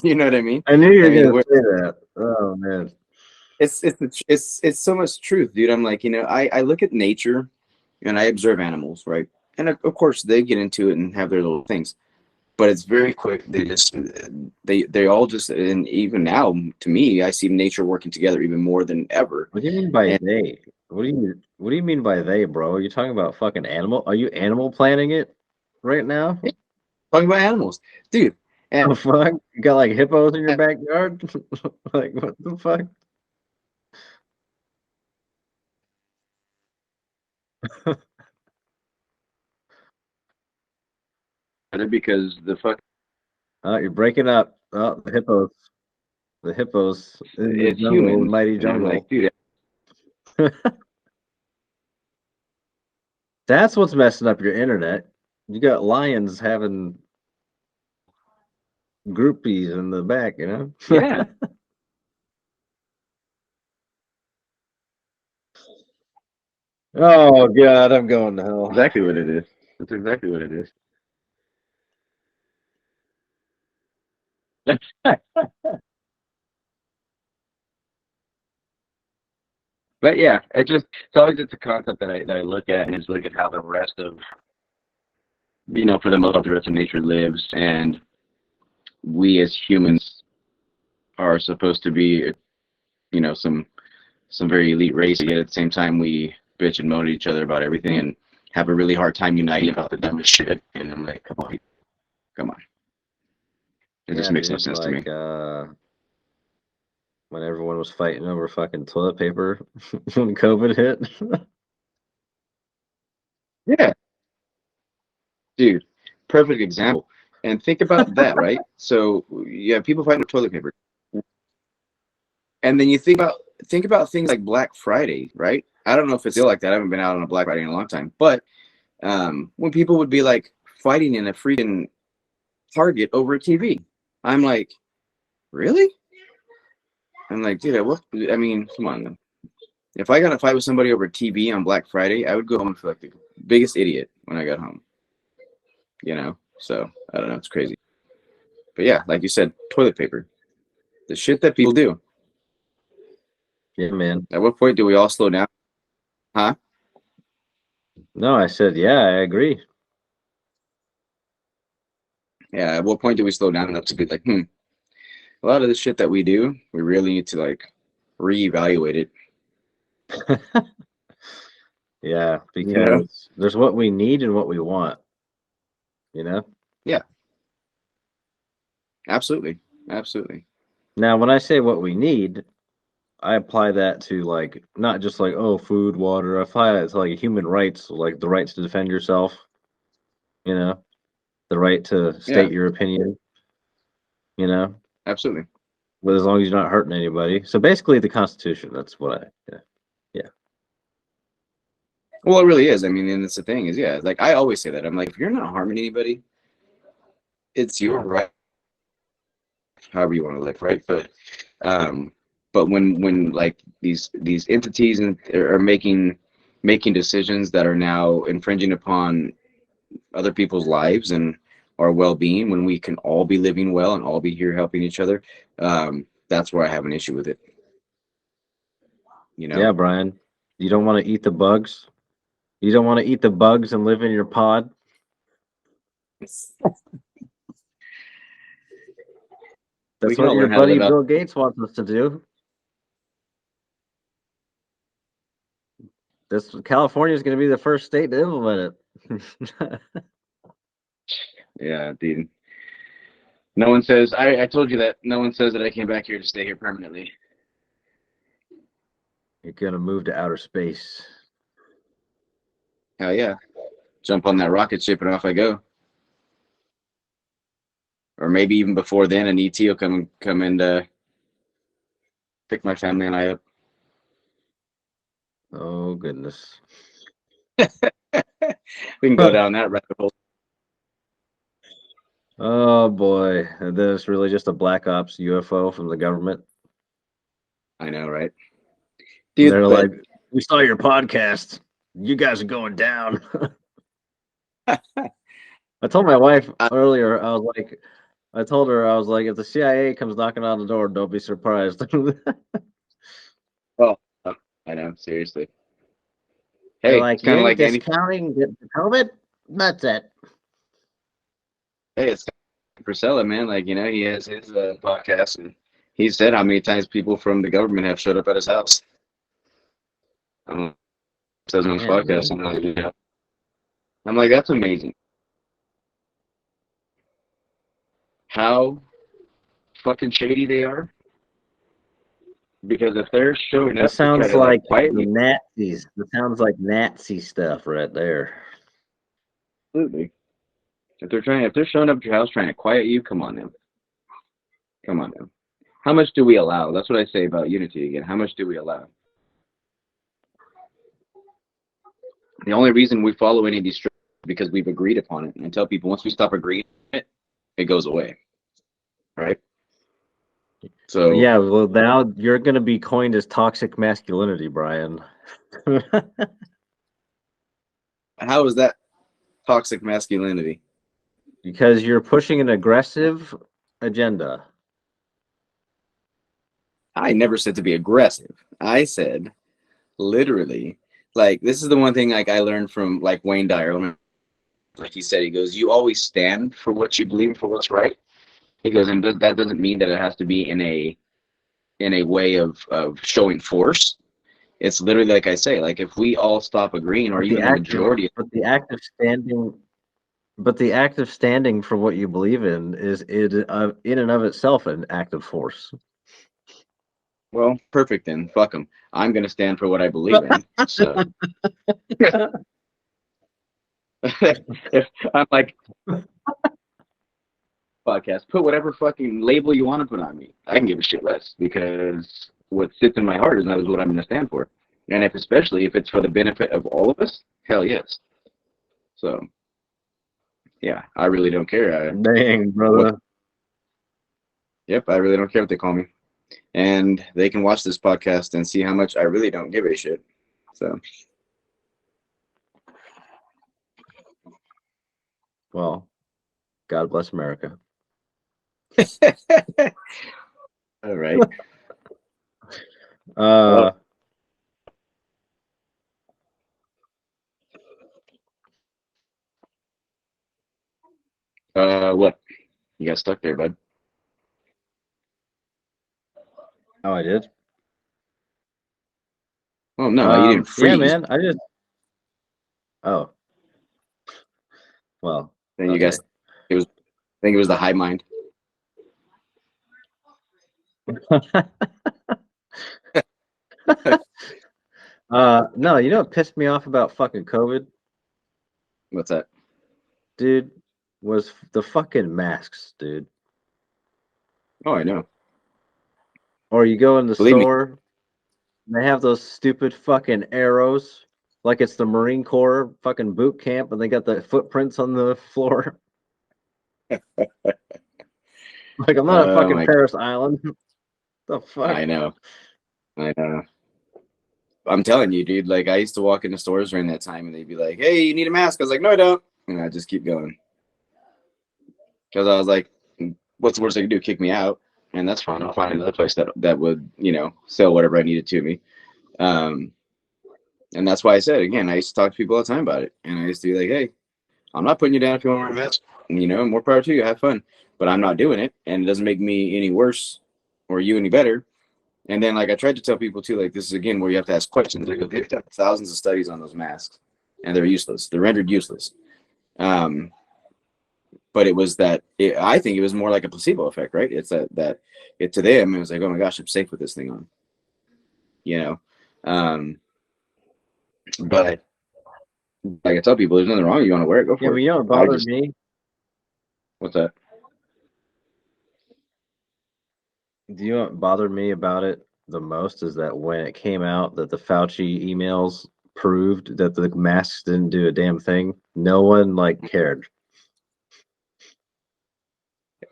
You know what I mean? I knew you were going to say that. Oh man. It's so much truth, dude. I'm like, I look at nature and I observe animals, right? And of course they get into it and have their little things, but it's very quick. They all just, and even now to me, I see nature working together even more than ever. What do you mean by they? What do you mean by they, bro? Are you talking about fucking animal? Are you animal planning it right now? Talking about animals, dude. And The fuck? You got like hippos in your backyard? Like what the fuck? because the fuck, You're breaking up. Oh, the hippos. The hippos in the it's jungle, the humans, mighty and I'm like, jungle. dude, That's what's messing up your internet. You got lions having groupies in the back, you know? yeah, Oh god, I'm going to hell. exactly what it is. That's exactly what it is. But yeah, it's always just a concept that I look at and just look at how the rest of for the most part the rest of nature lives, and we as humans are supposed to be some very elite race, yet at the same time we bitch and moan at each other about everything and have a really hard time uniting about the dumbest shit. And I'm like, come on, it just Yeah, makes no dude, sense to me. like when everyone was fighting over fucking toilet paper when COVID hit. Yeah, dude, perfect example. And think about that, right? So you have people fighting with toilet paper, and then you think about things like Black Friday, right? I don't know if it's still like that. I haven't been out on a Black Friday in a long time, but when people would be like fighting in a freaking Target over a TV, I'm like, really? I'm like, dude, what? I mean, come on. If I got to fight with somebody over TV on Black Friday, I would go home and feel like the biggest idiot when I got home. So I don't know, it's crazy. But yeah, like you said, toilet paper, the shit that people do. Yeah, man. At what point do we all slow down? Huh? No, I said, yeah, I agree. Yeah. At what point do we slow down enough to be like, a lot of the shit that we do, we really need to like reevaluate it. Yeah, You know? because there's what we need and what we want, you know? Yeah. Absolutely. Absolutely. Now, when I say what we need, I apply that to like not just like, oh, food, water. I apply that to like human rights, like the rights to defend yourself, you know, the right to Yeah. state your opinion, you know, Absolutely. but as long as you're not hurting anybody. So basically, the Constitution. That's what yeah, yeah. Well, it really is. I mean, and it's the thing is, yeah, like I always say that. I'm like, if you're not harming anybody, it's your right, however you want to live, right? Um, but when like these entities and are making decisions that are now infringing upon other people's lives and our well-being, when we can all be living well and all be here helping each other, that's where I have an issue with it. You know? Yeah, Brian, you don't want to eat the bugs. You don't want to eat the bugs and live in your pod. We That's can what all your learn how to buddy live out. Bill Gates wants us to do. This California is going to be the first state to implement it. Yeah, dude. No one says I told you that. No one says that I came back here to stay here permanently. You're going to move to outer space. Hell yeah. Jump on that rocket ship and off I go. Or maybe even before then, an ET will come and pick my family and I up. Oh goodness. We can go down that rabbit hole. Oh boy. And then it's really just a black ops UFO from the government. I know, right? And Dude, they're but like, we saw your podcast. You guys are going down. I told my wife earlier, I told her, I was like, if the CIA comes knocking on the door, don't be surprised. oh, I know, seriously. They're Hey, like, it's kind of you're like any. discounting the COVID? That's it. Hey, it's Priscilla, man. Like he has his podcast, and he said how many times people from the government have showed up at his house. Says on his Damn, podcast, dude. and I'm like, that's amazing. how fucking shady they are. Because if they're showing That up to try sounds to like like quiet the you, Nazis. That sounds like Nazi stuff right there. absolutely. If they're showing up at your house trying to quiet you, come on now. Come on now. How much do we allow? That's what I say about unity again. How much do we allow? The only reason we follow any of these is because we've agreed upon it. And I tell people once we stop agreeing on it, it goes away. Right? So Yeah, well, now you're going to be coined as toxic masculinity, Brian. how is that toxic masculinity? Because you're pushing an aggressive agenda. I never said to be aggressive. I said literally, like this is the one thing like I learned from like Wayne Dyer. Like he said, he goes, "You always stand for what you believe, for what's right." He goes, and that doesn't mean that it has to be in a way of showing force. It's literally like I say, like if we all stop agreeing, or But the even the act of, majority. but the act of standing, but the act of standing for what you believe in is in and of itself an act of force. Well, perfect then. Fuck them. I'm gonna stand for what I believe in. So if I'm like podcast, put whatever fucking label you want to put on me. I can give a shit less because what sits in my heart is that is what I'm gonna stand for. And if especially if it's for the benefit of all of us, hell yes. So yeah, I really don't care. Dang, brother. Yep, I really don't care what they call me. And they can watch this podcast and see how much I really don't give a shit. So Well, God bless America. all right. Uh, What? You got stuck there, bud. oh, I did. Oh no, you didn't Yeah, freeze. man. I just. Oh, well. Then you Okay. guys, it was. I think it was the high mind. No, you know what pissed me off about fucking COVID, What's that? dude, was the fucking masks, dude. Oh, I know. Or you go in the Believe me. store, and they have those stupid fucking arrows, like it's the Marine Corps fucking boot camp, and they got the footprints on the floor. Like I'm not at Oh fucking my! Paris Island. The fuck? I know. I know. I'm telling you, dude. Like I used to walk into stores during that time, and they'd be like, "Hey, you need a mask?" I was like, "No, I don't," and I just keep going because I was like, "What's the worst they can do? Kick me out?" And that's fine. I'll find another place that would sell whatever I needed to me. Um, and that's why I said again, I used to talk to people all the time about it, and I used to be like, "Hey, I'm not putting you down if you want to wear a mask. More power to you. Have fun, but I'm not doing it, and it doesn't make me any worse or you any better." And then, like I tried to tell people too, like this is again where you have to ask questions. Like they've done thousands of studies on those masks, and they're useless. They're rendered useless. Um, but it was that I think it was more like a placebo effect, right? It's that it to them it was like, oh my gosh, I'm safe with this thing on, you know. Um, but like I tell people, there's nothing wrong. You want to wear it, go Yeah, for but it. you know what I bothered just me? what's that? Do you know what bothered me about it the most is that when it came out that the Fauci emails proved that the masks didn't do a damn thing, no one like cared.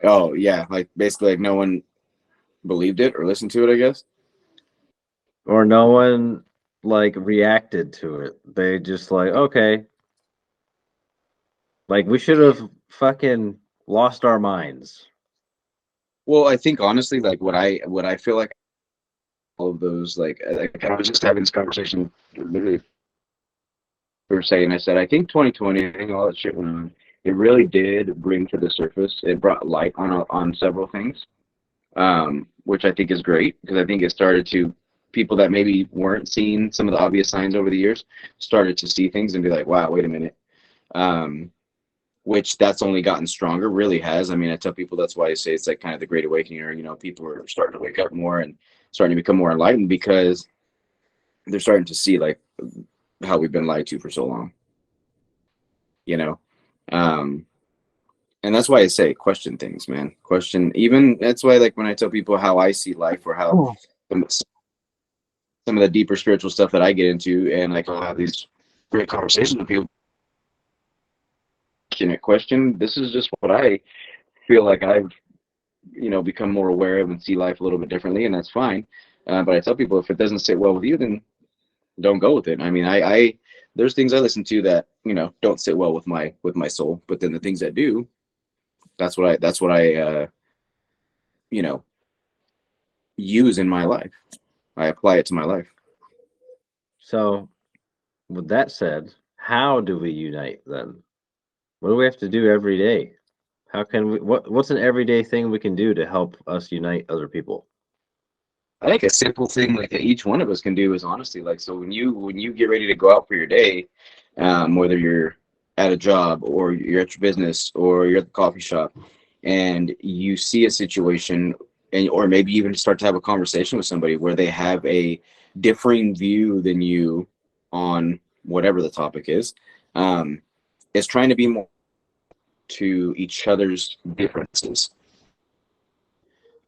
Oh yeah, like basically like no one believed it or listened to it, I guess. Or no one like reacted to it. They just like, okay. Like we should have fucking lost our minds. Well, I think honestly, like what I feel like all of those like I was just having this conversation literally we were saying. I said I think 2020, I think all that shit went on. It really did bring to the surface. It brought light on several things, which I think is great because I think it started to people that maybe weren't seeing some of the obvious signs over the years started to see things and be like, wow, wait a minute. Um, which that's only gotten stronger, really has. I mean, I tell people that's why I say it's like kind of the Great Awakening, or, people are starting to wake up more and starting to become more enlightened because they're starting to see like how we've been lied to for so long, you know? Um, and that's why I say question things, man. Question, even that's why, like, when I tell people how I see life, or how some of the deeper spiritual stuff that I get into, and like I'll have these great conversations with people. Question. This is just what I feel like I've become more aware of and see life a little bit differently, and that's fine. But I tell people, if it doesn't sit well with you, then don't go with it. I mean, I there's things I listen to that don't sit well with my soul, but then the things that do, that's what I use in my life. I apply it to my life. So, with that said, how do we unite then? What do we have to do every day? How can we? What's an everyday thing we can do to help us unite other people? I think a simple thing like that each one of us can do is honesty. Like, so when you get ready to go out for your day, whether you're at a job, or you're at your business, or you're at the coffee shop, and you see a situation, and or maybe even start to have a conversation with somebody where they have a differing view than you on whatever the topic is trying to be more to each other's differences,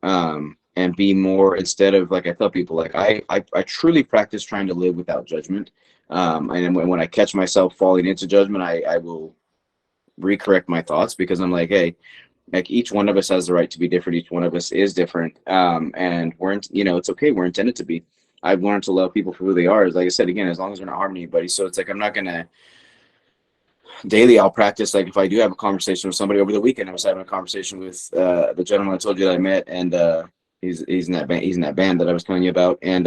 and be more, instead of, like, I tell people, like, I truly practice trying to live without judgment, and when I catch myself falling into judgment, I will recorrect my thoughts, because I'm like, hey, like, each one of us has the right to be different, each one of us is different, and it's okay, we're intended to be. I've learned to love people for who they are, like I said, again, as long as we're not harming anybody. So it's like, I'm not gonna daily, I'll practice, like, if I do have a conversation with somebody. Over the weekend, I was having a conversation with the gentleman I told you that I met, and he's in that band that I was telling you about, and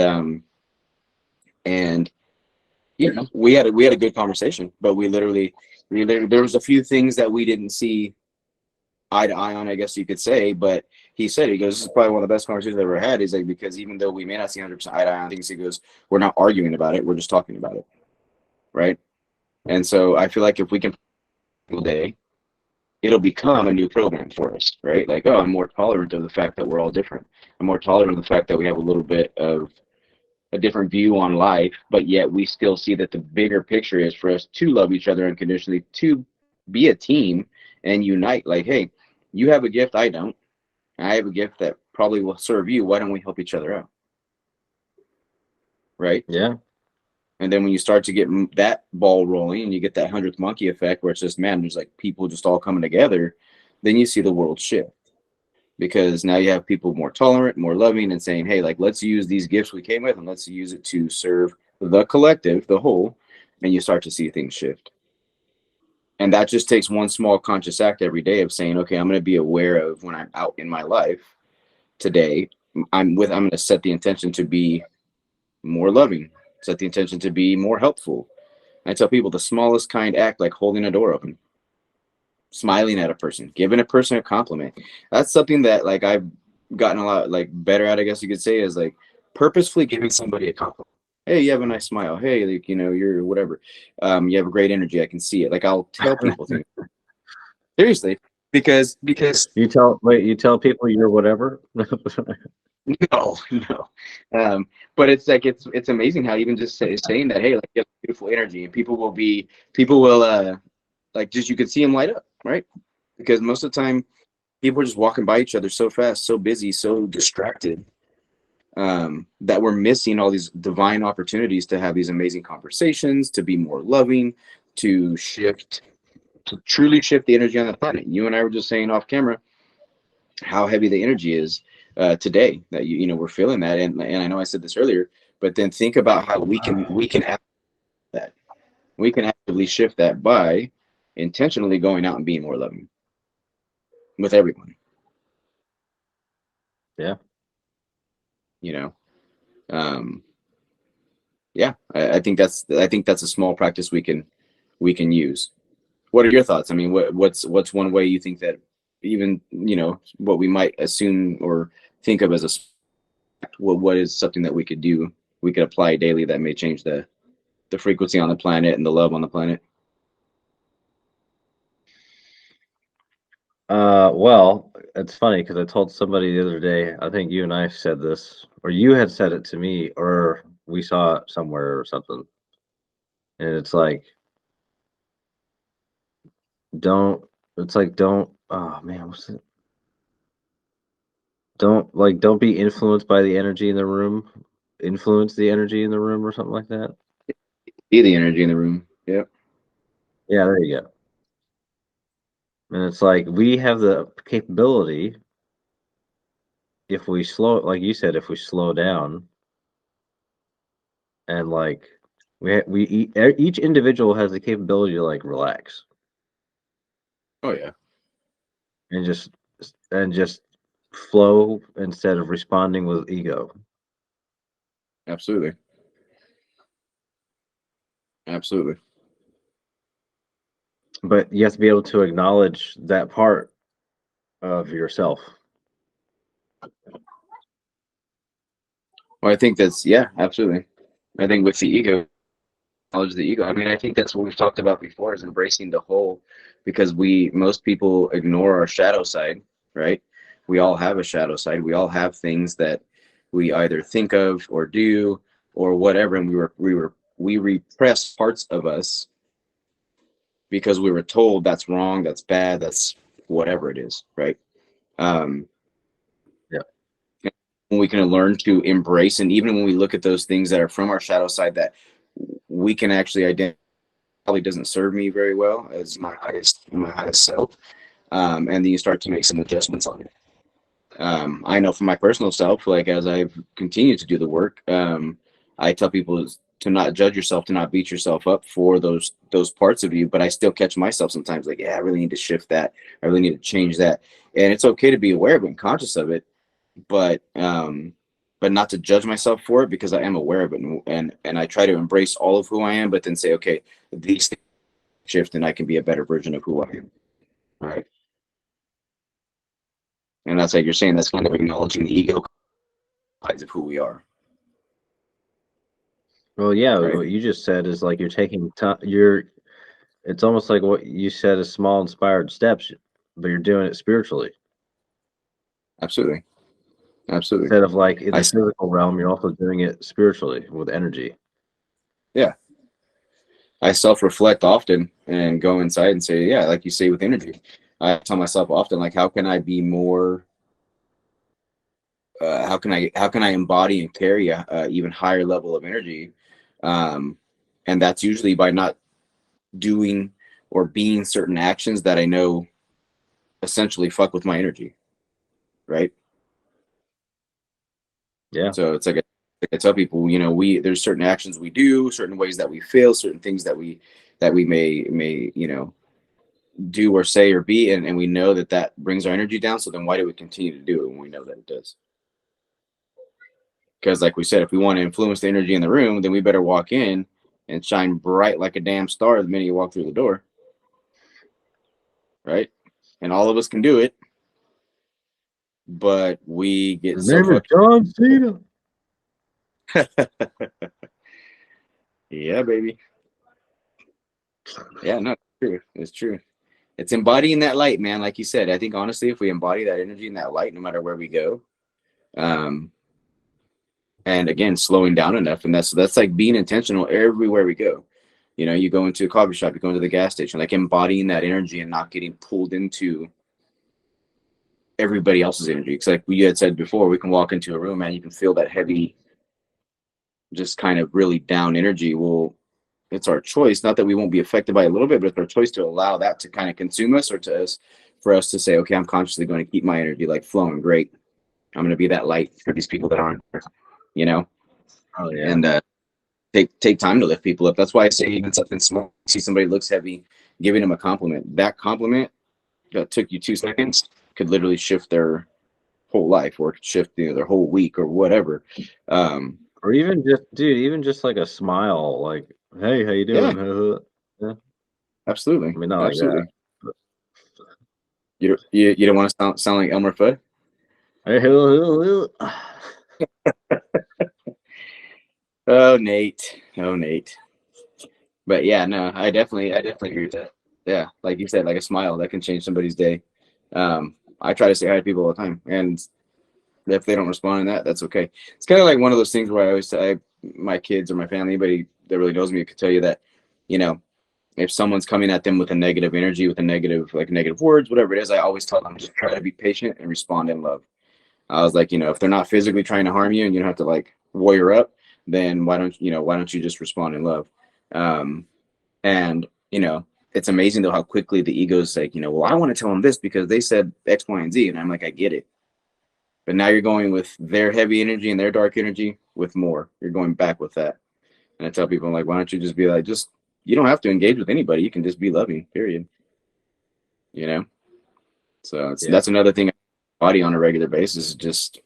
we had a good conversation, but we literally there was a few things that we didn't see eye to eye on, I guess you could say. But he goes, this is probably one of the best conversations I've ever had. He's like, because even though we may not see 100% eye to eye on things, he goes, we're not arguing about it, we're just talking about it, right? And so I feel like if we can day, it'll become a new program for us, right? Like, oh, I'm more tolerant of the fact that we're all different. I'm more tolerant of the fact that we have a little bit of a different view on life, but yet we still see that the bigger picture is for us to love each other unconditionally, to be a team and unite. Like, hey, you have a gift I don't. I have a gift that probably will serve you. Why don't we help each other out? Right? Yeah. And then when you start to get that ball rolling, and you get that 100th monkey effect, where it's just, man, there's like people just all coming together, then you see the world shift. Because now you have people more tolerant, more loving, and saying, hey, like, let's use these gifts we came with, and let's use it to serve the collective, the whole. And you start to see things shift. And that just takes one small conscious act every day of saying, okay, I'm going to be aware of, when I'm out in my life today, I'm going to set the intention to be more loving, set the intention to be more helpful. I tell people the smallest kind act, like holding a door open, smiling at a person, giving a person a compliment. That's something that, like, I've gotten a lot, like, better at, I guess you could say, is like purposefully giving somebody a compliment. Hey, you have a nice smile. Hey, like, you're whatever. You have a great energy. I can see it. Like, I'll tell people things. Seriously, because you tell people you're whatever. no, no. But it's like, it's amazing how even just saying that, hey, like, you have beautiful energy, and people will like, just, you can see them light up, right? Because most of the time people are just walking by each other so fast, so busy, so distracted, that we're missing all these divine opportunities to have these amazing conversations, to be more loving, to truly shift the energy on the planet. You and I were just saying off camera how heavy the energy is today, that we're feeling that, and I know I said this earlier, but then think about how we can act that. We can actively shift that by intentionally going out and being more loving with everyone. Yeah. You know, yeah, I think that's a small practice we can use. What are your thoughts? I mean, what's one way you think that, even what we might assume or think of as what is something that we could apply daily that may change the frequency on the planet and the love on the planet? Well, it's funny because I told somebody the other day, I think you and I said this, or you had said it to me, or we saw it somewhere or something. And it's like, don't, it's like, don't, oh man, what's it? Don't be influenced by the energy in the room. Influence the energy in the room or something like that. Be the energy in the room. Yep. Yeah, there you go. And it's like we have the capability if we slow, like you said, if we slow down and like each individual has the capability to like relax Oh yeah. and just flow instead of responding with ego. Absolutely. Absolutely. But you have to be able to acknowledge that part of yourself. Well, I think that's yeah, absolutely. I think with the ego, knowledge of the ego. I mean, I think that's what we've talked about before is embracing the whole, because most people ignore our shadow side, right? We all have a shadow side. We all have things that we either think of or do or whatever, and we repress parts of us because we were told that's wrong, that's bad, that's whatever it is, right? Um, Yeah. when we can learn to embrace, and even when we look at those things that are from our shadow side that we can actually identify probably doesn't serve me very well as my highest self, and then you start to make some adjustments on it. I know for my personal self, like as I've continued to do the work, I tell people to not judge yourself, to not beat yourself up for those parts of you. But I still catch myself sometimes, like, yeah, I really need to shift that. I really need to change that, and it's okay to be aware of it and conscious of it, but not to judge myself for it because I am aware of it, and I try to embrace all of who I am, but then say, okay, these things shift, and I can be a better version of who I am. Right. And that's like you're saying, that's kind of acknowledging the ego sides of who we are. Well, yeah, Right. what you just said is like you're taking time. It's almost like what you said is small inspired steps, but you're doing it spiritually. Absolutely. Absolutely. Instead of like in I the physical realm, you're also doing it spiritually with energy. Yeah, I self-reflect often and go inside and say, yeah, like you say with energy. I tell myself often, like, how can I be more? How can I embody and carry a even higher level of energy? Um, and that's usually by not doing or being certain actions that I know essentially fuck with my energy, right? Yeah. So it's like I tell people, we there's certain actions we do, certain ways that we feel, certain things that we may do or say or be, and we know that brings our energy down. So then why do we continue to do it when we know that it does? Because like we said, if we want to influence the energy in the room, then we better walk in and shine bright like a damn star the minute you walk through the door, right? And all of us can do it, but we get His so name is fucked. John Cena. Yeah, baby. Yeah, no, it's true. It's true. It's embodying that light, man. Like you said, I think honestly, if we embody that energy and that light, no matter where we go, um, and again, slowing down enough, and that's like being intentional everywhere we go. You go into a coffee shop, you go into the gas station, like embodying that energy and not getting pulled into everybody else's energy. Because like we had said before, we can walk into a room and you can feel that heavy, just kind of really down energy. Well, it's our choice. Not that we won't be affected by it a little bit, but it's our choice to allow that to kind of consume us, or for us to say, okay, I'm consciously going to keep my energy like flowing great. I'm going to be that light for these people that aren't, you know, Oh yeah. and take time to lift people up. That's why I say even something small. See somebody looks heavy, giving them a compliment. That compliment that took you 2 seconds could literally shift their whole life, or shift their whole week, or whatever. Or even just, dude, even just like a smile, like, "Hey, how you Yeah, doing?" Yeah. absolutely, I mean, not like that. absolutely. But, You don't want to sound like Elmer Fudd. hey, hello, hello. Oh, Nate. Oh, Nate. But yeah, no, I definitely agree with that. Yeah, like you said, like a smile that can change somebody's day. I try to say hi to people all the time, and if they don't respond in that, that's okay. It's kind of like one of those things where I always say, my kids or my family, anybody that really knows me could tell you that, you know, if someone's coming at them with a negative energy, with a negative, like negative words, whatever it is, I always tell them just try to be patient and respond in love. I was like, if they're not physically trying to harm you and you don't have to like warrior up, then why don't you just respond in love? Um, and it's amazing though how quickly the ego is like, well, I want to tell them this because they said X, Y, and Z, and I'm like, I get it. But now you're going with their heavy energy and their dark energy with more. You're going back with that. And I tell people, I'm like, why don't you just be like, you don't have to engage with anybody. You can just be loving, period. You know? So Yeah. that's another thing body on a regular basis is just,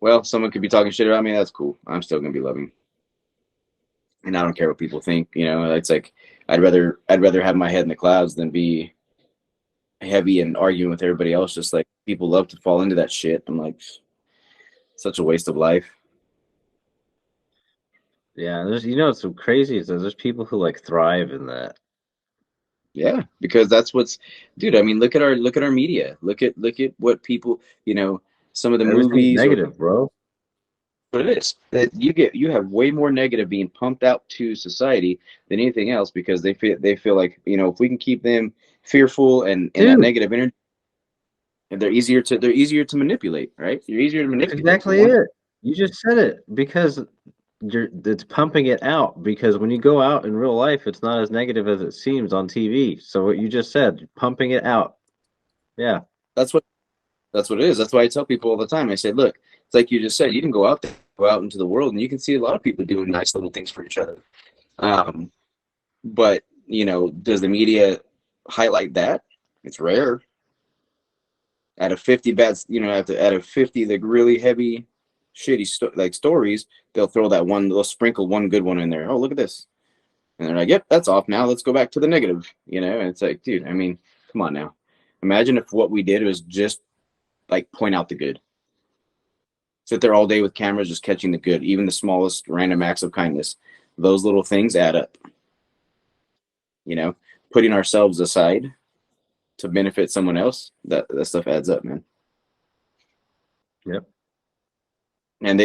well, someone could be talking shit about me. That's cool. I'm still going to be loving. And I don't care what people think. It's like, I'd rather have my head in the clouds than be heavy and arguing with everybody else. Just like people love to fall into that shit. I'm like, such a waste of life. Yeah, there's what's so crazy is that there's people who like thrive in that. Yeah, because that's what's, dude. I mean, look at our media. Look at what people, some of the Everything's movies or negative, bro. what it is that you have way more negative being pumped out to society than anything else because they feel like if we can keep them fearful and in that Dude, negative energy, they're easier to manipulate, right? You're easier to that's manipulate. So exactly one, it. You just said it because it's pumping it out because when you go out in real life, it's not as negative as it seems on TV. So what you just said, pumping it out. Yeah. that's what That's what it is. That's why I tell people all the time. I say, look, it's like you just said, you can go out there, go out into the world, and you can see a lot of people doing nice little things for each other. Um, but does the media highlight that? It's rare. Out of 50 bad, out of 50 like really heavy, shitty like stories, they'll throw that one, they'll sprinkle one good one in there. Oh, look at this, and they're like, yep, that's off now. Let's go back to the negative. And it's like, dude, I mean, come on now. Imagine if what we did was just like point out the good. Sit there all day with cameras just catching the good, even the smallest random acts of kindness. Those little things add up. You know, Putting ourselves aside to benefit someone else, that stuff adds up, man. Yep. And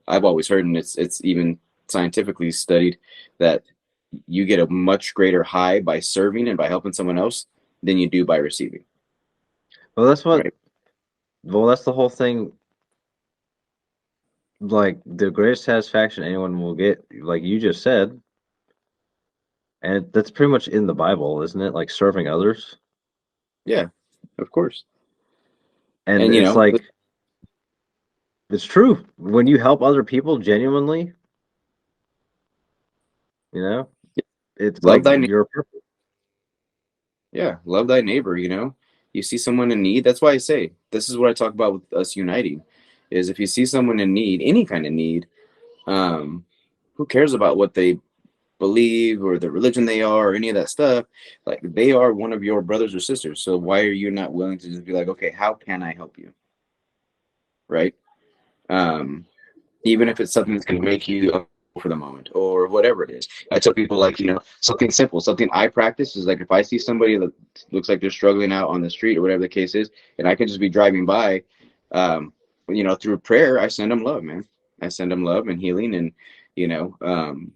I've always heard, and it's even scientifically studied that you get a much greater high by serving and by helping someone else than you do by receiving. Well, that's what. Right? Well, that's the whole thing. Like the greatest satisfaction anyone will get, like you just said, and that's pretty much in the Bible, isn't it? Like serving others. Yeah, of course. And And it's like it's true. When you help other people genuinely, you know, it's love like thy you're perfect. Yeah, love thy neighbor, You see someone in need, that's why I say this is what I talk about with us uniting is if you see someone in need, any kind of need, um, who cares about what they believe or the religion they are or any of that stuff? Like they are one of your brothers or sisters. So why are you not willing to just be like, okay, how can I help you? Right? Um, Even if it's something that's going to make you uncomfortable for the moment or whatever it is. I tell people like, something simple, something I practice is like if I see somebody that looks like they're struggling out on the street or whatever the case is, and I can just be driving by, through prayer, I send them love, man. I send them love and healing and, you know, um,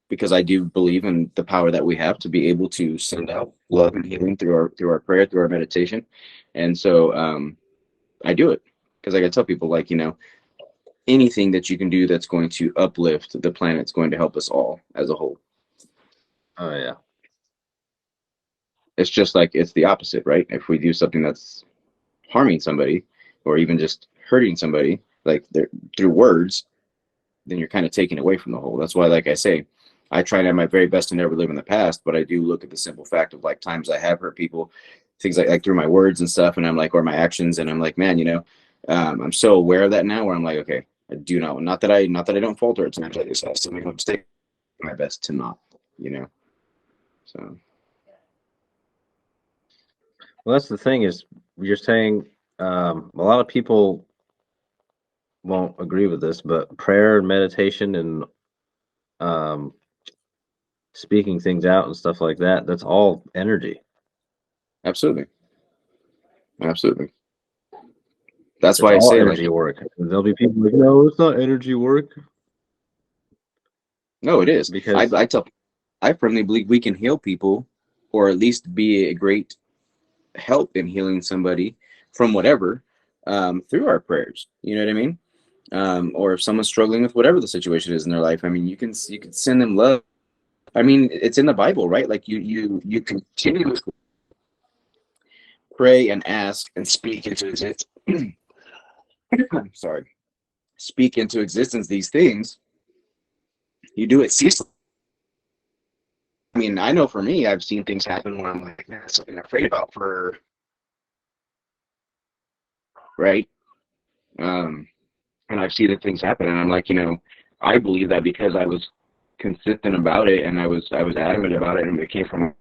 because I do believe in the power that we have to be able to send out love and healing through our prayer, through our meditation. And so I do it because like I tell people like, anything that you can do that's going to uplift the planet's going to help us all as a whole. Oh yeah. It's just like it's the opposite, right? If we do something that's harming somebody or even just hurting somebody, like through words, then you're kind of taking away from the whole. That's why, like I say, I try to have my very best to never live in the past, but I do look at the simple fact of like times I have hurt people, things like through my words and stuff, and I'm like, or my actions, and I'm like, man, I'm so aware of that now, where I'm like, okay, I do not that I don't falter at times. I just have to make a mistake. My best to not, you know. So Well, that's the thing is you're saying a lot of people won't agree with this, but prayer and meditation and um, speaking things out and stuff like that, that's all energy. absolutely, Absolutely. That's It's why I all say, energy like, work. There'll be people like, no, it's not energy work no, it is. because I firmly believe we can heal people, or at least be a great help in healing somebody from whatever, through our prayers. You know what I mean? Or if someone's struggling with whatever the situation is in their life, I mean, you can send them love. I mean, it's in the Bible, right? Like you continuously pray and ask and speak into existence. Sorry, speak into existence these things. You do it ceaselessly. I mean, I know for me, I've seen things happen where I'm like, man, that's something I'm afraid about for right. Um, and I've seen the things happen, and I'm like, I believe that because I was consistent about it, and I was adamant about it, and it came from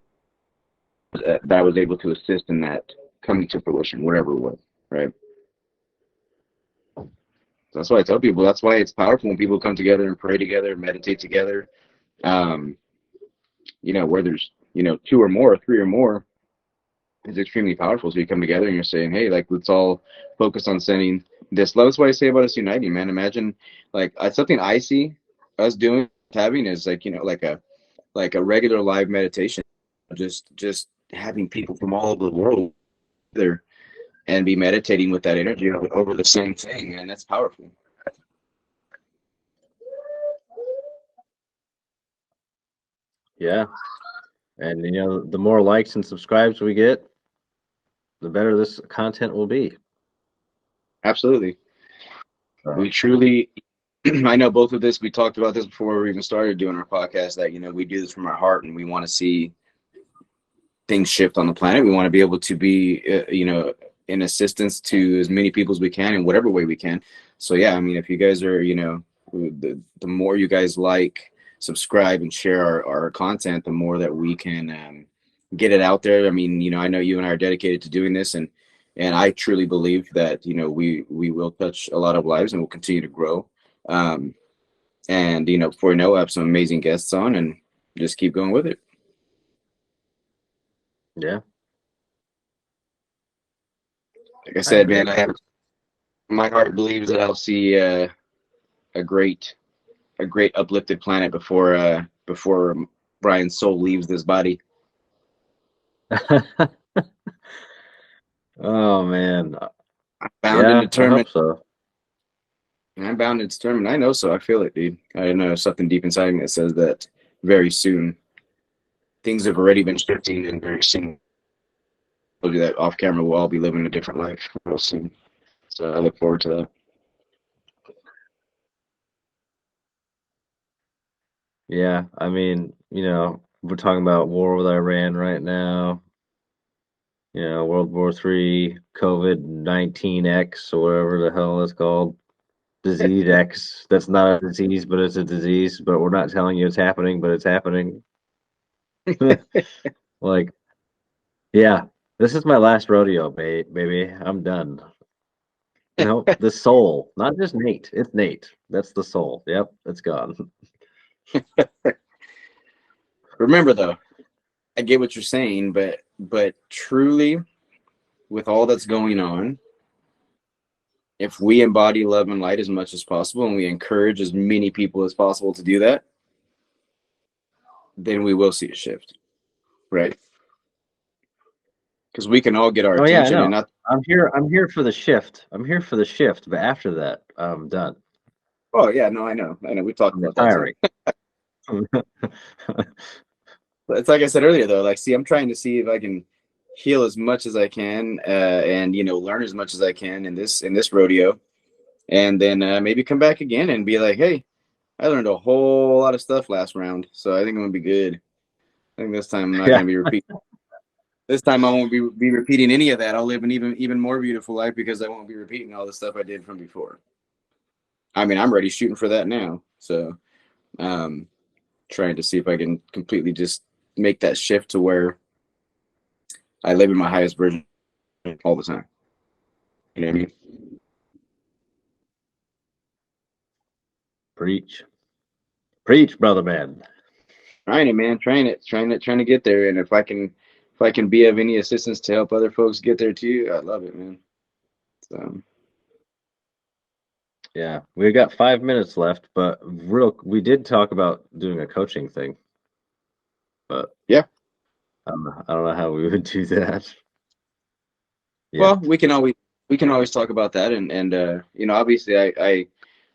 that I was able to assist in that coming to fruition, whatever it was, right? That's why I tell people. That's why it's powerful when people come together and pray together, meditate together. Um, where there's two or more, three or more, is extremely powerful. So you come together and you're saying, hey, like let's all focus on sending this love. That's why I say about us uniting, man. Imagine like something I see us doing, having is like like a regular live meditation, just having people from all over the world there and be meditating with that energy over the same thing, and that's powerful. yeah, and the more likes and subscribes we get, the better this content will be. Absolutely. We truly, I know both of this, we talked about this before we even started doing our podcast, that, we do this from our heart and we want to see things shift on the planet. We want to be able to be, in assistance to as many people as we can in whatever way we can. So, yeah, I mean, if you guys are, the more you guys like, subscribe, and share our content, the more that we can get it out there. I mean, I know you and I are dedicated to doing this, and I truly believe that, we will touch a lot of lives and we'll continue to grow. Um, and, before you know, I have some amazing guests on and just keep going with it. Yeah, Like I I said, agree. man, my heart believes that I'll see a great uplifted planet before Brian's soul leaves this body. Oh man, I'm bound and yeah, I determined. hope so. I'm bound and determined. I know, so I feel it, dude. I know something deep inside me that says that very soon things have already been shifting, and very soon we'll do that off camera. We'll all be living a different life real soon. So I look forward to that. Yeah, I mean, we're talking about war with Iran right now. World War III, COVID-19 X, or whatever the hell it's called. Disease X. That's not a disease, but it's a disease. But we're not telling you it's happening, but it's happening. Like, yeah, this is my last rodeo, baby. I'm done. The soul, not just Nate. It's Nate. That's the soul. Yep, it's gone. Remember, though, I get what you're saying, but truly, with all that's going on, if we embody love and light as much as possible, and we encourage as many people as possible to do that, then we will see a shift, right? Because we can all get our Oh yeah, I attention, and know. not. I'm here. I'm here for the shift. I'm here for the shift, but after that, I'm done. Oh yeah, no, I know. We talked I'm about that too. retiring. But it's like I said earlier, though. Like, see, I'm trying to see if I can heal as much as I can, and learn as much as I can in this rodeo, and then maybe come back again and be like, hey, I learned a whole lot of stuff last round, so I think I'm gonna be good. I think this time I'm not Yeah. gonna be repeating. This time I won't be repeating any of that. I'll live an even more beautiful life because I won't be repeating all the stuff I did from before. I mean, I'm already shooting for that now. So, um, trying to see if I can completely just make that shift to where I live in my highest version all the time. You know what I mean? Preach. Preach, brother man. Trying it, man. Trying to get there. And if if I can be of any assistance to help other folks get there too, I love it, man. So Yeah, we got 5 minutes left, but we did talk about doing a coaching thing, but yeah. I don't know how we would do that. Yeah, Well, we can always talk about that, and obviously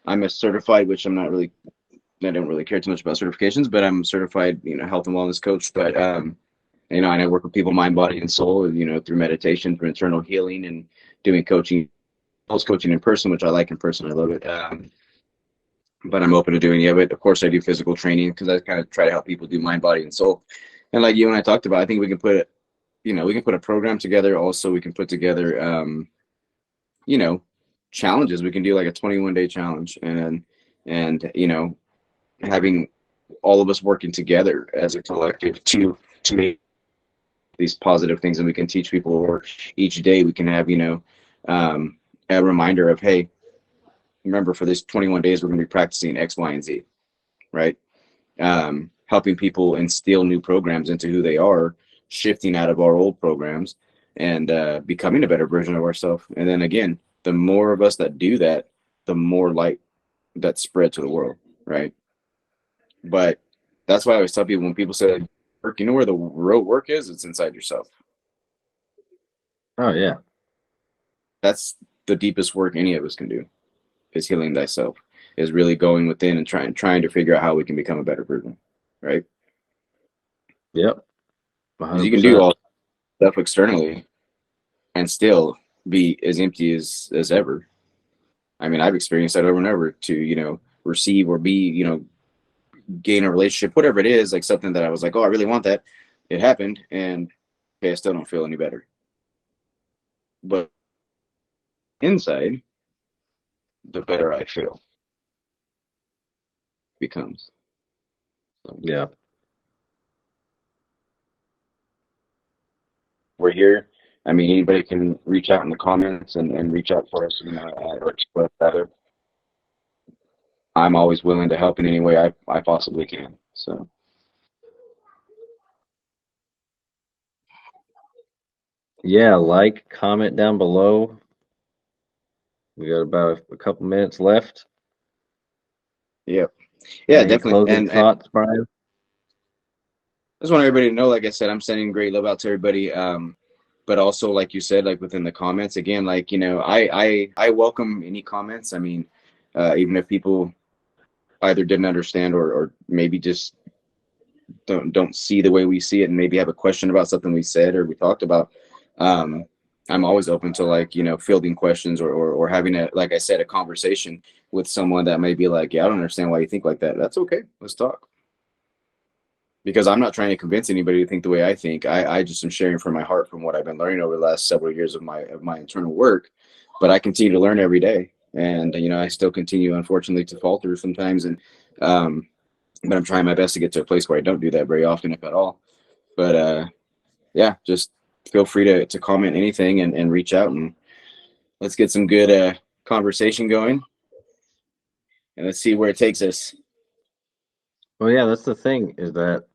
I'm a certified, which I don't really care too much about certifications, but I'm certified, health and wellness coach. But and I work with people, mind, body, and soul, through meditation, through internal healing, and doing coaching, health coaching in person, which I like in person. I love it. But I'm open to doing it. But of course, I do physical training because I kind of try to help people do mind, body, and soul. And like you and I talked about, I think we can put a program together. Also, we can put together, you know, challenges. We can do like a 21-day challenge, and having all of us working together as a collective to make these positive things, and we can teach people. Or each day we can have a reminder of, hey, remember, for this 21 days we're going to be practicing X, Y, and Z, right? Helping people instill new programs into who they are, shifting out of our old programs, and becoming a better version of ourselves. And then again, the more of us that do that, the more light that spread to the world, right? But that's why I always tell people, when people say like, work, you know where the real work is? It's inside yourself. oh yeah, That's the deepest work any of us can do, is healing thyself, is really going within and trying to figure out how we can become a better person, right? yep, Because you can do 100%. all stuff externally and still be as empty as ever. I mean, I've experienced that over and over, to receive or be, gain a relationship, whatever it is, like something that I was like, oh, I really want that. It happened, and okay, I still don't feel any better. But inside, the better I feel becomes. So Yeah, we're here. I mean, anybody can reach out in the comments and reach out for us, or express that. I'm always willing to help in any way I possibly can. So yeah. Like, comment down below. We got about a couple minutes left. yeah, yeah, Any definitely. closing And thoughts, Brian? I just want everybody to know, like I said, I'm sending great love out to everybody. But also, like you said, like within the comments, again, like, I welcome any comments. I mean, even if people either didn't understand, or maybe just don't see the way we see it, and maybe have a question about something we said or we talked about. Um, I'm always open to, like, fielding questions, or having like I said, a conversation with someone that may be like, yeah, I don't understand why you think like that. That's okay. Let's talk. Because I'm not trying to convince anybody to think the way I think. I just am sharing from my heart, from what I've been learning over the last several years of my internal work. But I continue to learn every day, and I still continue, unfortunately, to falter sometimes. And but I'm trying my best to get to a place where I don't do that very often, if at all. But yeah, just feel free to comment anything, and reach out, and let's get some good conversation going, and let's see where it takes us. Well, yeah, that's the thing, is that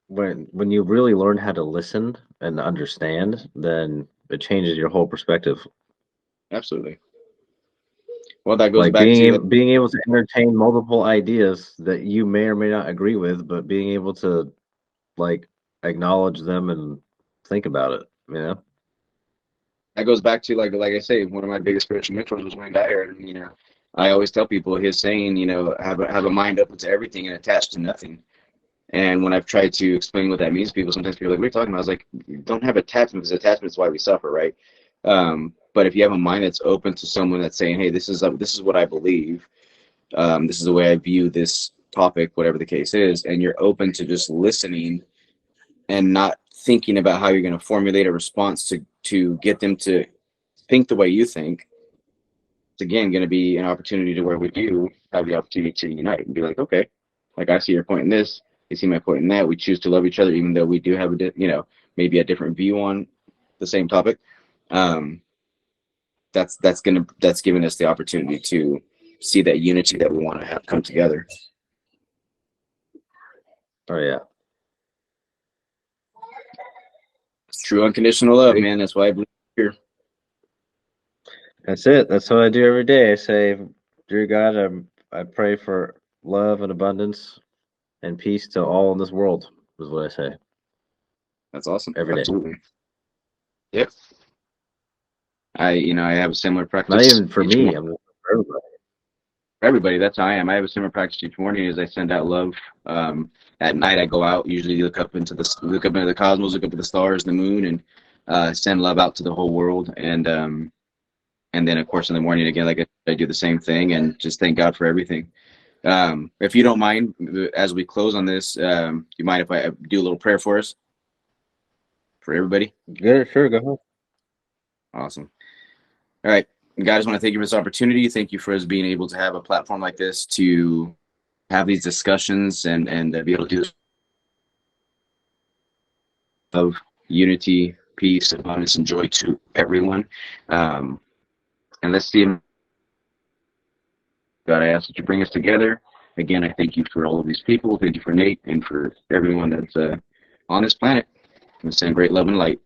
when you really learn how to listen and understand, then it changes your whole perspective. Absolutely. Well, that goes Like back to, being able to entertain multiple ideas that you may or may not agree with, but being able to, like, acknowledge them and think about it, like I say, one of my biggest spiritual mentors was Wayne Dyer, and I always tell people his saying, have a mind open to everything and attached to nothing. And when I've tried to explain what that means to people, sometimes people are like, "What are you talking about?" I was like, "You don't have attachment, because attachment is why we suffer, right?" But if you have a mind that's open to someone that's saying, "Hey, this is what I believe. This is the way I view this topic, whatever the case is," and you're open to just listening and not thinking about how you're going to formulate a response to get them to think the way you think, it's again going to be an opportunity to where we do have the opportunity to unite and be like, okay, like, I see your point in this, you see my point in that. We choose to love each other, even though we do have maybe a different view on the same topic. Um, that's giving us the opportunity to see that unity that we want to have come together. Oh yeah. True unconditional love, man. That's why I believe here. That's it. That's what I do every day. I say, dear God, I pray for love and abundance and peace to all in this world, is what I say That's awesome. every day. Absolutely. Yep. I have a similar practice. Not even for each me, morning. I'm for everybody. For everybody, that's how I am. I have a similar practice each morning as I send out love. At night, I go out, usually look up into the cosmos, look up at the stars, the moon, and send love out to the whole world. And then, of course, in the morning again, like I do the same thing and just thank God for everything. If you don't mind, as we close on this, you mind if I do a little prayer for us, for everybody? Good, sure, go ahead. Awesome. All right. God, I just want to thank you for this opportunity. Thank you for us being able to have a platform like this to have these discussions and be able to do this of unity, peace, abundance, and joy to everyone. And let's see. God, I ask that you bring us together. Again, I thank you for all of these people. Thank you for Nate and for everyone that's on this planet. And send great love and light.